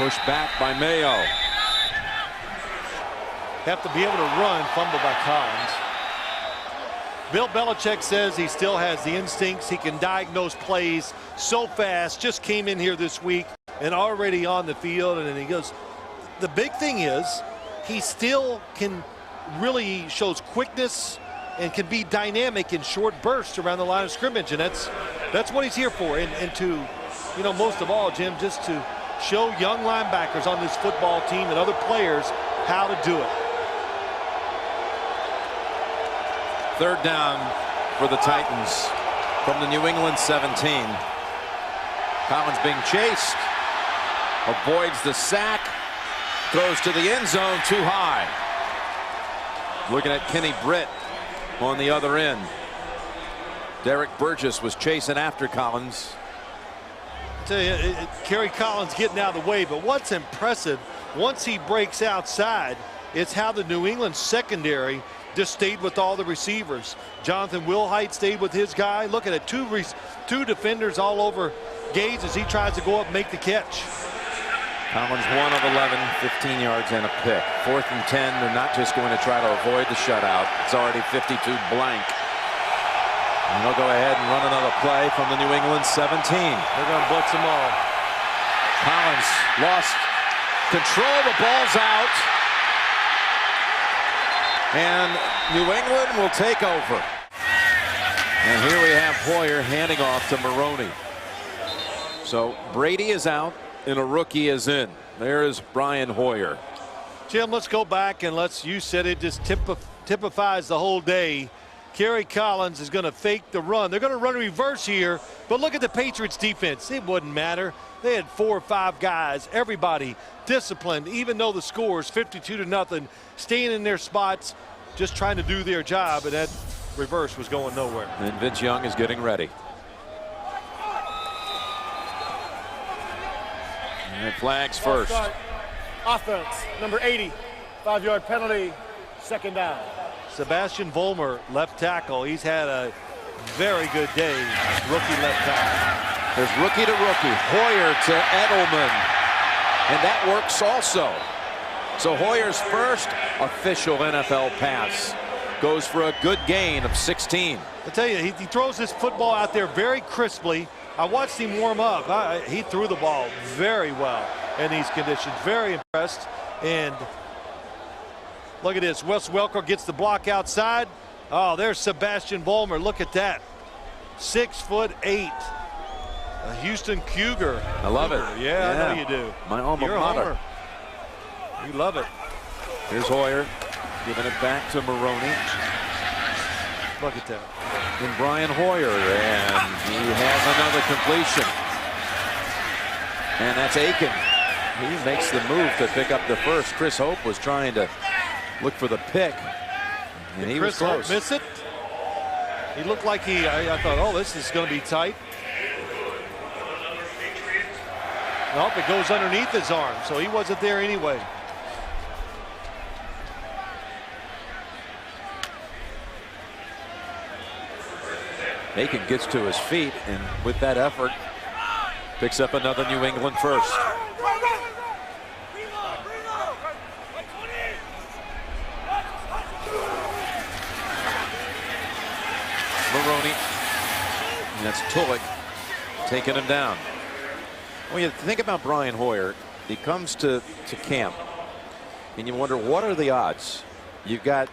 Pushed back by Mayo. Have to be able to run, fumble by Collins. Bill Belichick says he still has the instincts. He can diagnose plays so fast. Just came in here this week and already on the field. And then he goes, the big thing is he still can really shows quickness and can be dynamic in short bursts around the line of scrimmage. And that's what he's here for. And to, you know, most of all, Jim, just to show young linebackers on this football team and other players how to do it. 3rd down for the Titans from the New England 17. Collins being chased, avoids the sack, throws to the end zone too high. Looking at Kenny Britt on the other end. Derek Burgess was chasing after Collins. I tell you, Kerry Collins getting out of the way, but what's impressive, once he breaks outside, it's how the New England secondary just stayed with all the receivers. Jonathan Wilhite stayed with his guy. Look at it, two defenders all over Gage as he tries to go up and make the catch. Collins 1 of 11, 15 yards and a pick. 4th and 10, they're not just going to try to avoid the shutout. It's already 52 blank. And they'll go ahead and run another play from the New England 17. They're going to blitz them all. Collins lost control, the ball's out. And New England will take over. And here we have Hoyer handing off to Maroney. So Brady is out and a rookie is in. There's Brian Hoyer. Jim, let's go back and you said it just typifies the whole day. Kerry Collins is going to fake the run. They're going to run a reverse here, but look at the Patriots defense. It wouldn't matter. They had 4 or 5 guys, everybody disciplined, even though the score is 52-0, staying in their spots, just trying to do their job, and that reverse was going nowhere. And Vince Young is getting ready. And flags first. Start. Offense, number 80, 5-yard penalty, second down. Sebastian Vollmer, left tackle. He's had a very good day, rookie left tackle. There's rookie to rookie. Hoyer to Edelman. And that works also. So Hoyer's first official NFL pass goes for a good gain of 16. I tell you, he throws this football out there very crisply. I watched him warm up. He threw the ball very well in these conditions. Very impressed. And look at this. Wes Welker gets the block outside. Oh, there's Sebastian Vollmer. Look at that. 6'8". A Houston Cougar. I love it. Yeah, I know you do. My alma You're a mater. homer. You love it. Here's Hoyer giving it back to Maroney. Look at that. And Brian Hoyer, and he has another completion. And that's Aiken. He makes the move to pick up the first. Chris Hope was trying to look for the pick, and he was Chris Hope close. miss it? He looked like I thought, oh, this is going to be tight. Nope, it goes underneath his arm, so he wasn't there anyway. Aiken gets to his feet, and with that effort, picks up another New England first. Maroney, and that's Tulloch taking him down. When you think about Brian Hoyer, he comes to camp, and you wonder, what are the odds? You've got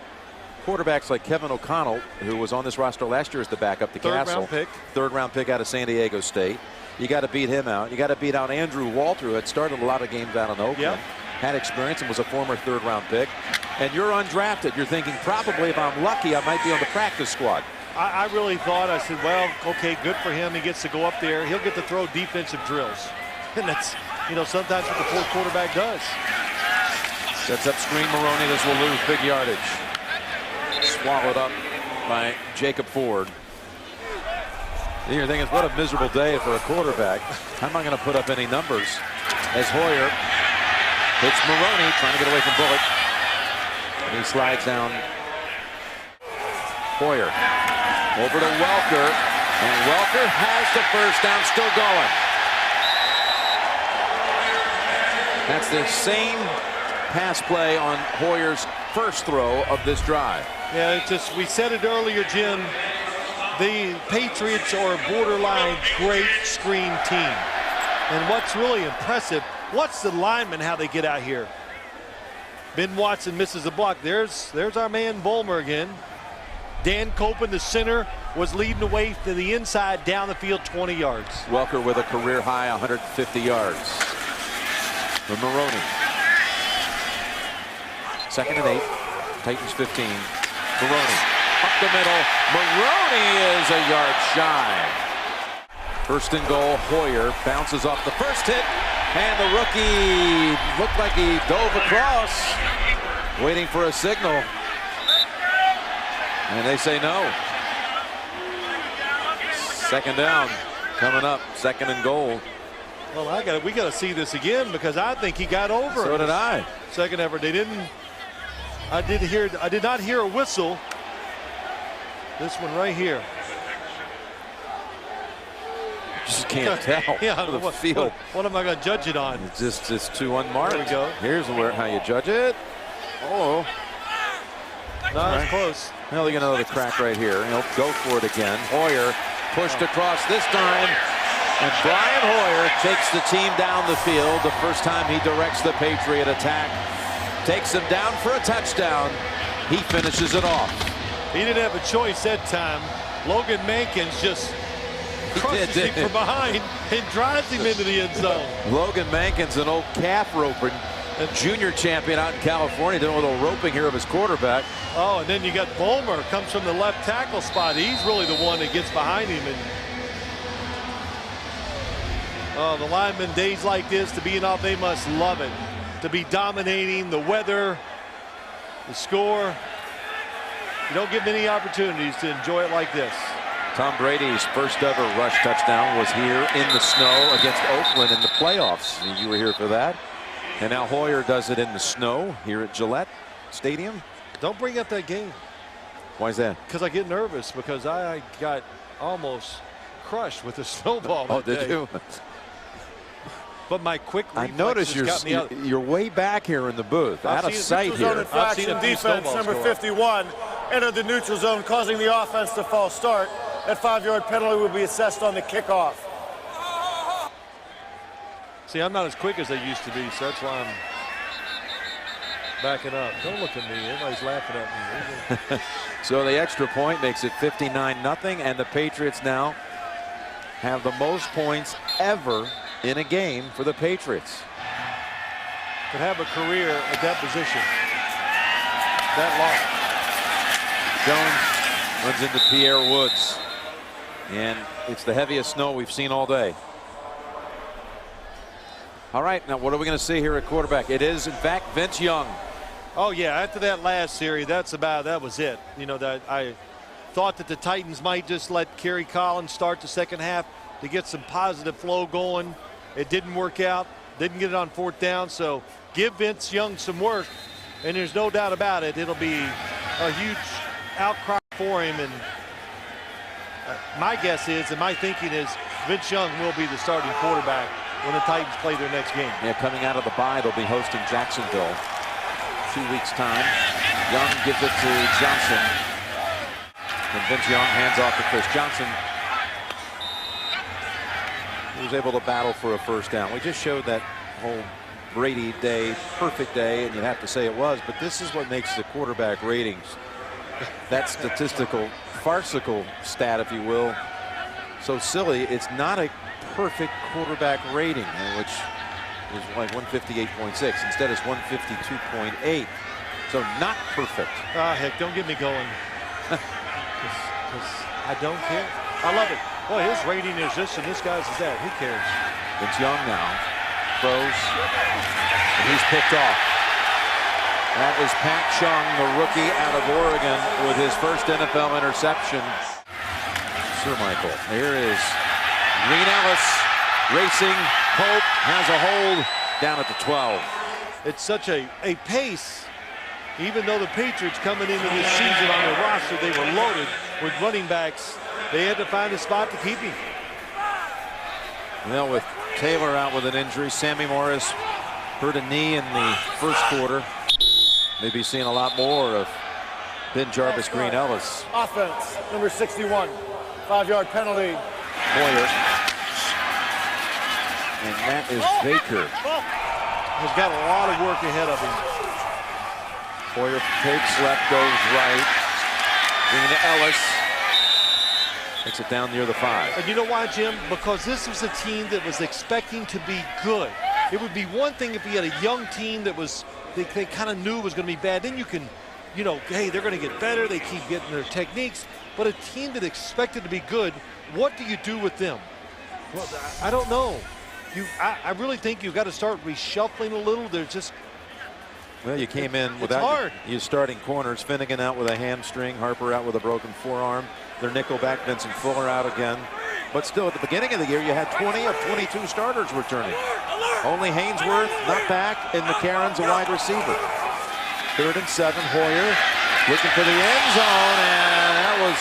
quarterbacks like Kevin O'Connell, who was on this roster last year as the backup to Castle. Third round pick out of San Diego State. You got to beat him out. You got to beat out Andrew Walter, who had started a lot of games out in Oakland. Yep. Had experience and was a former third-round pick. And you're undrafted. You're thinking, probably if I'm lucky, I might be on the practice squad. I really thought, I said, well, okay, good for him. He gets to go up there. He'll get to throw defensive drills. And that's, sometimes what the fourth quarterback does. Sets up screen Maroney. This will lose big yardage. Swallowed up by Jacob Ford. You're thinking, what a miserable day for a quarterback. How am I going to put up any numbers? As Hoyer hits Maroney, trying to get away from Bullock. And he slides down. Hoyer over to Welker. And Welker has the first down, still going. That's the same pass play on Hoyer's first throw of this drive. Yeah, it's just, we said it earlier, Jim. The Patriots are a borderline great screen team. And what's really impressive, what's the lineman, how they get out here. Ben Watson misses a block. There's our man Vollmer again. Dan Copen, the center, was leading the way to the inside, down the field 20 yards. Welker with a career high 150 yards. For Maroney. 2nd and 8. Titans 15. Maroney up the middle. Maroney is a yard shy. 1st and goal. Hoyer bounces off the first hit. And the rookie looked like he dove across, waiting for a signal. And they say no. 2nd down coming up. 2nd and goal. Well, we got to see this again, because I think he got over. So did I. Second effort, they didn't. I did not hear a whistle. This one right here. Just can't tell. Yeah, the field. What am I going to judge it on? It's too unmarked. There we go. Here's how you judge it. Oh. No, it's close. Well, they're going to let it crack right here. He'll go for it again. Hoyer pushed across this time. And Brian Hoyer takes the team down the field. The first time he directs the Patriot attack. Takes them down for a touchdown. He finishes it off. He didn't have a choice that time. Logan Mankins just crushes him from behind and drives him into the end zone. Logan Mankins, an old calf roper, a junior champion out in California, doing a little roping here of his quarterback. Oh, and then you got Vollmer, comes from the left tackle spot. He's really the one that gets behind him. And the linemen, days like this, to be off, they must love it. To be dominating the weather, the score. You don't get many opportunities to enjoy it like this. Tom Brady's first ever rush touchdown was here in the snow against Oakland in the playoffs. You were here for that. And now Hoyer does it in the snow here at Gillette Stadium. Don't bring up that game. Why is that? Because I get nervous, because I got almost crushed with a snowball. Oh, that did day. you? But my quick I noticed you're way back here in the booth, out of sight Neutral zone here. infraction. Defense number 51 entered the neutral zone, causing the offense to false start. That 5-yard penalty will be assessed on the kickoff. See, I'm not as quick as I used to be, so that's why I'm backing up. Don't look at me. Everybody's laughing at me. So the extra point makes it 59-0, and the Patriots now have the most points ever in a game for the Patriots. Could have a career at that position. That Jones runs into Pierre Woods, and it's the heaviest snow we've seen all day. All right, now what are we going to see here at quarterback? It is, in fact, Vince Young. Oh yeah, after that last series, that was it. You know, that I thought that the Titans might just let Kerry Collins start the second half to get some positive flow going. It didn't work out. Didn't get it on 4th down. So give Vince Young some work, and there's no doubt about it. It'll be a huge outcry for him. And my guess is, and my thinking is, Vince Young will be the starting quarterback when the Titans play their next game. Yeah, coming out of the bye, they'll be hosting Jacksonville 2 weeks' time. Young gives it to Johnson, and Vince Young hands off to Chris Johnson. He was able to battle for a first down. We just showed that whole Brady day, perfect day, and you'd have to say it was, but this is what makes the quarterback ratings, that statistical, farcical stat, if you will, so silly. It's not a perfect quarterback rating, which is like 158.6. Instead, it's 152.8. So not perfect. Ah, heck, don't get me going. 'Cause I don't care. I love it. Boy, his rating is this and this guy's is that. Who cares? Vince Young now throws, and he's picked off. That is Pat Chung, the rookie out of Oregon, with his first NFL interception. Sir Michael, here is Green Ellis racing. Pope has a hold down at the 12. It's such a pace. Even though the Patriots coming into this season on their roster, they were loaded with running backs. They had to find a spot to keep him. Well, with Taylor out with an injury, Sammy Morris hurt a knee in the first quarter. Maybe seeing a lot more of Ben Jarvis, Green Ellis. Offense number 61, 5-yard penalty. Hoyer. And that is Baker. Has got a lot of work ahead of him. Hoyer takes left, goes right. Green Ellis takes it down near the 5. And you know why, Jim? Because this was a team that was expecting to be good. It would be one thing if you had a young team that was, they kind of knew was going to be bad. Then you can, you know, hey, they're going to get better. They keep getting their techniques. But a team that expected to be good, what do you do with them? Well, I don't know. I really think you've got to start reshuffling a little. They're just. Well, you came in It's without hard. your starting corners. Finnegan out with a hamstring. Harper out with a broken forearm. Their nickelback, Vincent Fuller, out again. But still, at the beginning of the year, you had 20 of 22 starters returning. Only Hainsworth not back, and McCarron's a wide receiver. 3rd and 7. Hoyer looking for the end zone, and that was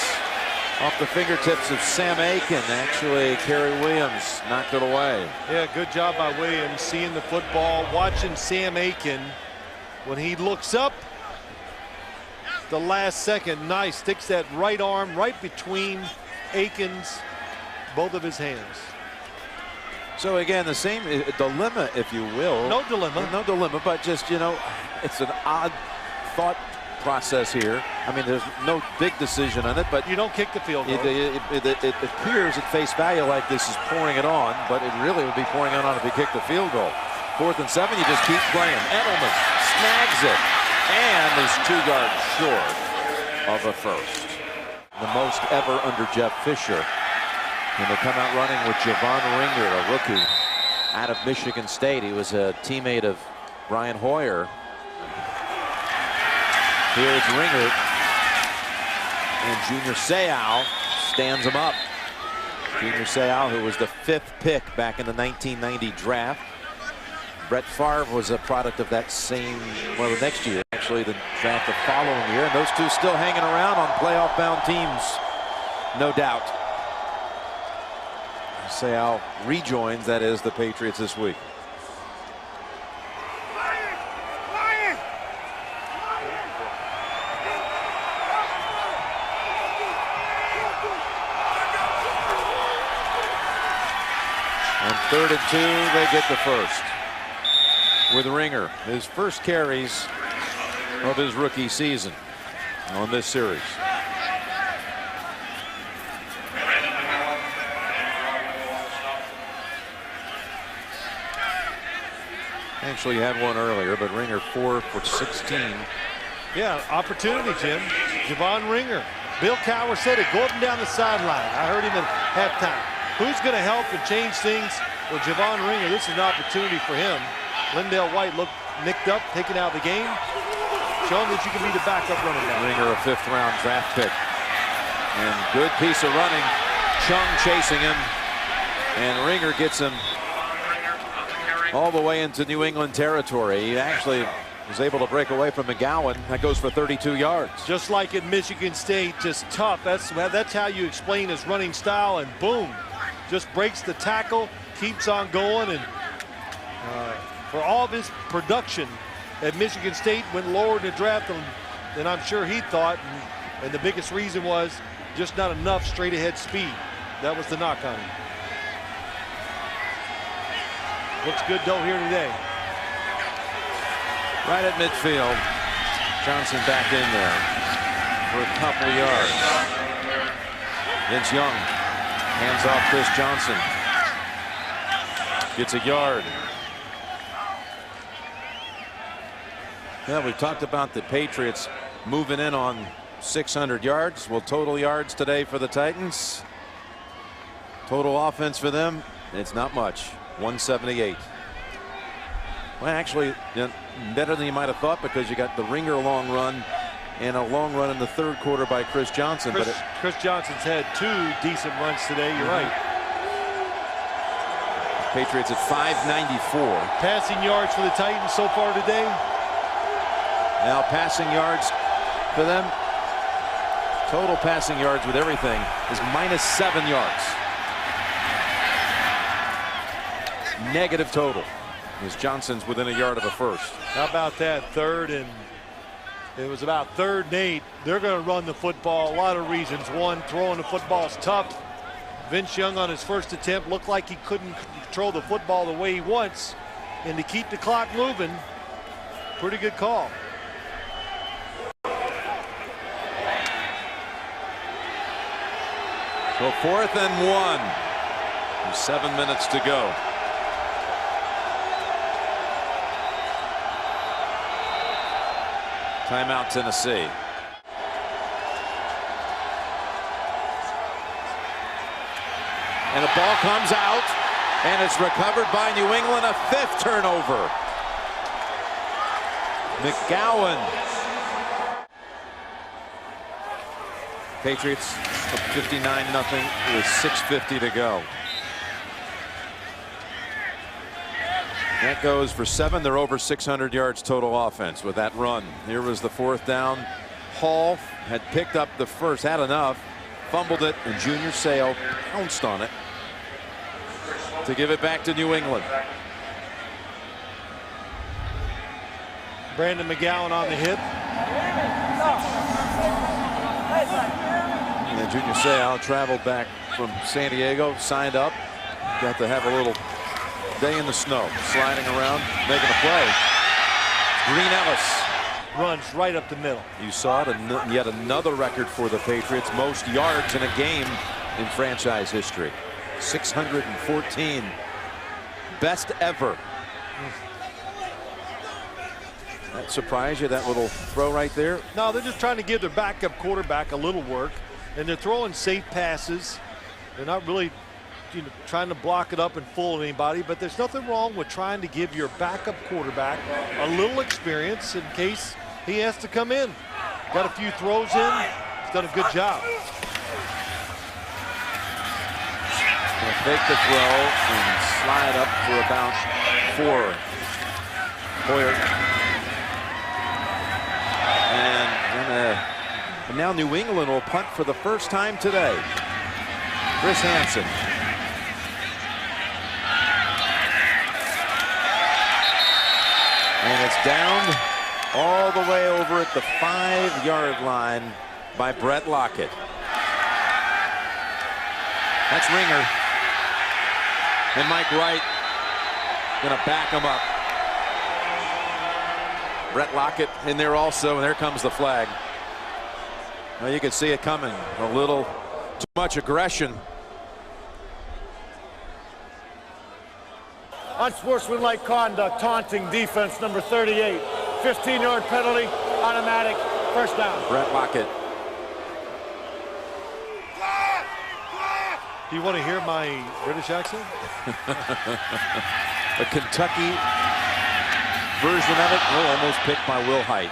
off the fingertips of Sam Aiken. Actually, Kerry Williams knocked it away. Yeah, good job by Williams seeing the football, watching Sam Aiken. When he looks up, the last second, nice, sticks that right arm right between Aiken's, both of his hands. So again, the same dilemma, if you will. No dilemma. No dilemma, but just, you know, it's an odd thought process here. I mean, there's no big decision on it, but you don't kick the field goal. It appears at face value like this is pouring it on, but it really would be pouring it on if you kick the field goal. 4th and 7, you just keep playing. Edelman snags it and is 2 yards short of a first. The most ever under Jeff Fisher. And they come out running with Javon Ringer, a rookie out of Michigan State. He was a teammate of Brian Hoyer. Here's Ringer and Junior Seau stands him up. Junior Seau, who was the 5th pick back in the 1990 draft. Brett Favre was a product of that same, well, the next year, actually, the draft the following year. And those two still hanging around on playoff-bound teams, no doubt. Seau rejoins, that is, the Patriots this week. On 3rd and 2, they get the first. With Ringer, his first carries of his rookie season on this series. Actually had one earlier, but Ringer 4 for 16. Yeah, opportunity, Jim. Javon Ringer. Bill Cowher said it, go up and down the sideline. I heard him at halftime. Who's going to help and change things? Well, Javon Ringer, this is an opportunity for him. Lindell White looked nicked up, taken out of the game. Show him that you can be the backup running back. Ringer, a 5th-round draft pick. And good piece of running. Chung chasing him. And Ringer gets him all the way into New England territory. He actually was able to break away from McGowan. That goes for 32 yards. Just like at Michigan State, just tough. That's how you explain his running style, and boom, just breaks the tackle, keeps on going, and for all of his production at Michigan State, went lower in the draft than I'm sure he thought, and the biggest reason was just not enough straight ahead speed. That was the knock on him. Looks good though here today. Right at midfield. Johnson back in there for a couple yards. Vince Young hands off Chris Johnson. Gets a yard. Yeah, we've talked about the Patriots moving in on 600 yards. Well, total yards today for the Titans. Total offense for them, it's not much. 178. Well, actually, better than you might have thought, because you got the Ringer long run and a long run in the 3rd quarter by Chris Johnson. Chris Johnson's had 2 decent runs today. You're right. Patriots at 594. Passing yards for the Titans so far today. Now passing yards for them. Total passing yards with everything is -7 yards. Negative total, as Johnson's within a yard of a first. How about that? 3rd and it was about 3rd and 8. They're going to run the football. A lot of reasons. One, throwing the football is tough. Vince Young on his first attempt looked like he couldn't control the football the way he wants, and to keep the clock moving, pretty good call. So 4th and 1. 7 minutes to go. Timeout, Tennessee. And the ball comes out, and it's recovered by New England. A 5th turnover. McGowan. Patriots up 59-0 with 6:50 to go. That goes for 7. They're over 600 yards total offense with that run. Here was the 4th down. Hall had picked up the first, had enough, fumbled it, and Junior Seau pounced on it to give it back to New England. Brandon McGowan on the hit. And Junior Seau traveled back from San Diego, signed up, got to have a little day in the snow, sliding around, making a play. Green Ellis runs right up the middle. You saw it, and yet another record for the Patriots, most yards in a game in franchise history. 614, best ever. That surprised you, that little throw right there? No, they're just trying to give their backup quarterback a little work, and they're throwing safe passes. They're not really trying to block it up and fool anybody, but there's nothing wrong with trying to give your backup quarterback a little experience in case he has to come in. Got a few throws in. He's done a good job. Gonna fake the throw and slide up for about 4. Hoyer. And now New England will punt for the first time today. Chris Hansen. And it's down all the way over at the 5-yard line by Brett Lockett. That's Ringer. And Mike Wright gonna back him up. Brett Lockett in there also, and there comes the flag. Well, you can see it coming. A little too much aggression. Unsportsmanlike conduct, taunting defense, number 38. 15-yard penalty, automatic, first down. Brett Lockett. Do you want to hear my British accent? A Kentucky version of it. Oh, almost picked by Will Height.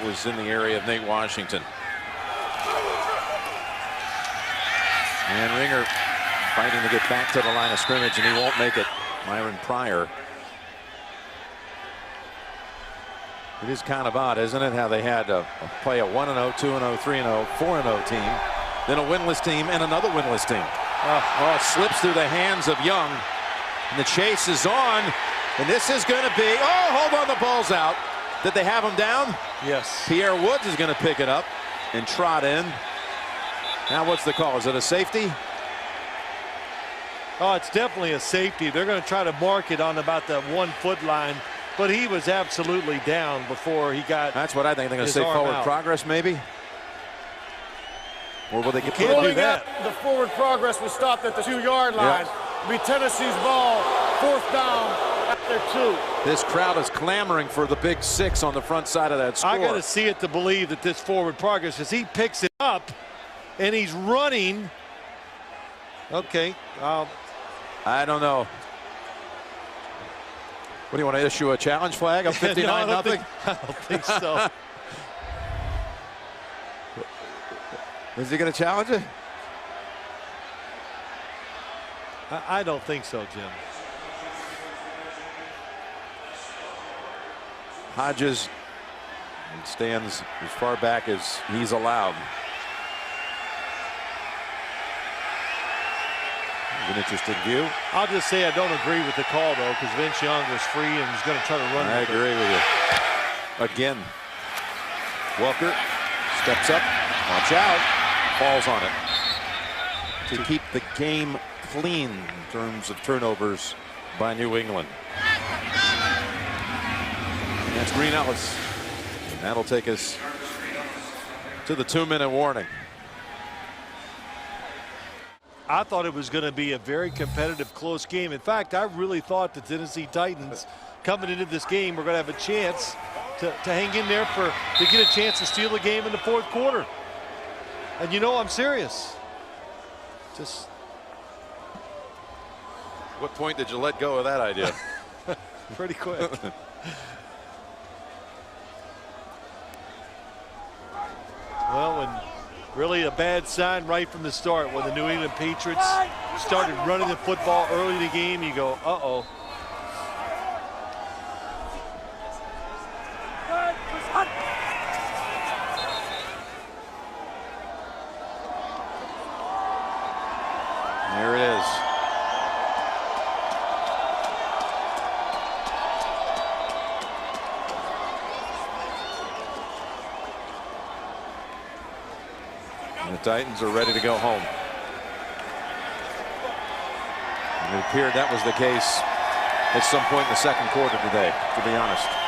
It was in the area of Nate Washington. And Ringer fighting to get back to the line of scrimmage, and he won't make it. Myron Pryor. It is kind of odd, isn't it, how they had to play a 1-0, 2-0, 3-0, 4-0 team, then a winless team, and another winless team. Oh, it slips through the hands of Young, and the chase is on, and this is going to be, oh, hold on, the ball's out. Did they have him down? Yes. Pierre Woods is going to pick it up and trot in. Now what's the call? Is it a safety? Oh, it's definitely a safety. They're going to try to mark it on about the 1-foot line, but he was absolutely down before he got. That's what I think. They're going to say forward progress, maybe. Or will they get can't do that? The forward progress was stopped at the 2-yard line. It'll be Tennessee's ball, 4th down after 2. This crowd is clamoring for the big 6 on the front side of that score. I got to see it to believe that this forward progress, as he picks it up and he's running. Okay. I don't know. What do you want to issue a challenge flag? I'm 59-0. I don't think so. Is he going to challenge it? I don't think so, Jim. Hodges stands as far back as he's allowed. An interesting view. I'll just say I don't agree with the call, though, because Vince Young was free and he's going to try to run. I agree with you. Again, Welker steps up, watch out, falls on it. To keep the game clean in terms of turnovers by New England. That's Green Ellis. And that'll take us to the 2-minute warning. I thought it was going to be a very competitive, close game. In fact, I really thought the Tennessee Titans coming into this game were going to have a chance to hang in there to get a chance to steal the game in the 4th quarter. And you know I'm serious. Just. What point did you let go of that idea? Pretty quick. Well, and really a bad sign right from the start. When the New England Patriots started running the football early in the game, you go, uh-oh. There it is. And the Titans are ready to go home. And it appeared that was the case at some point in the 2nd quarter today, to be honest.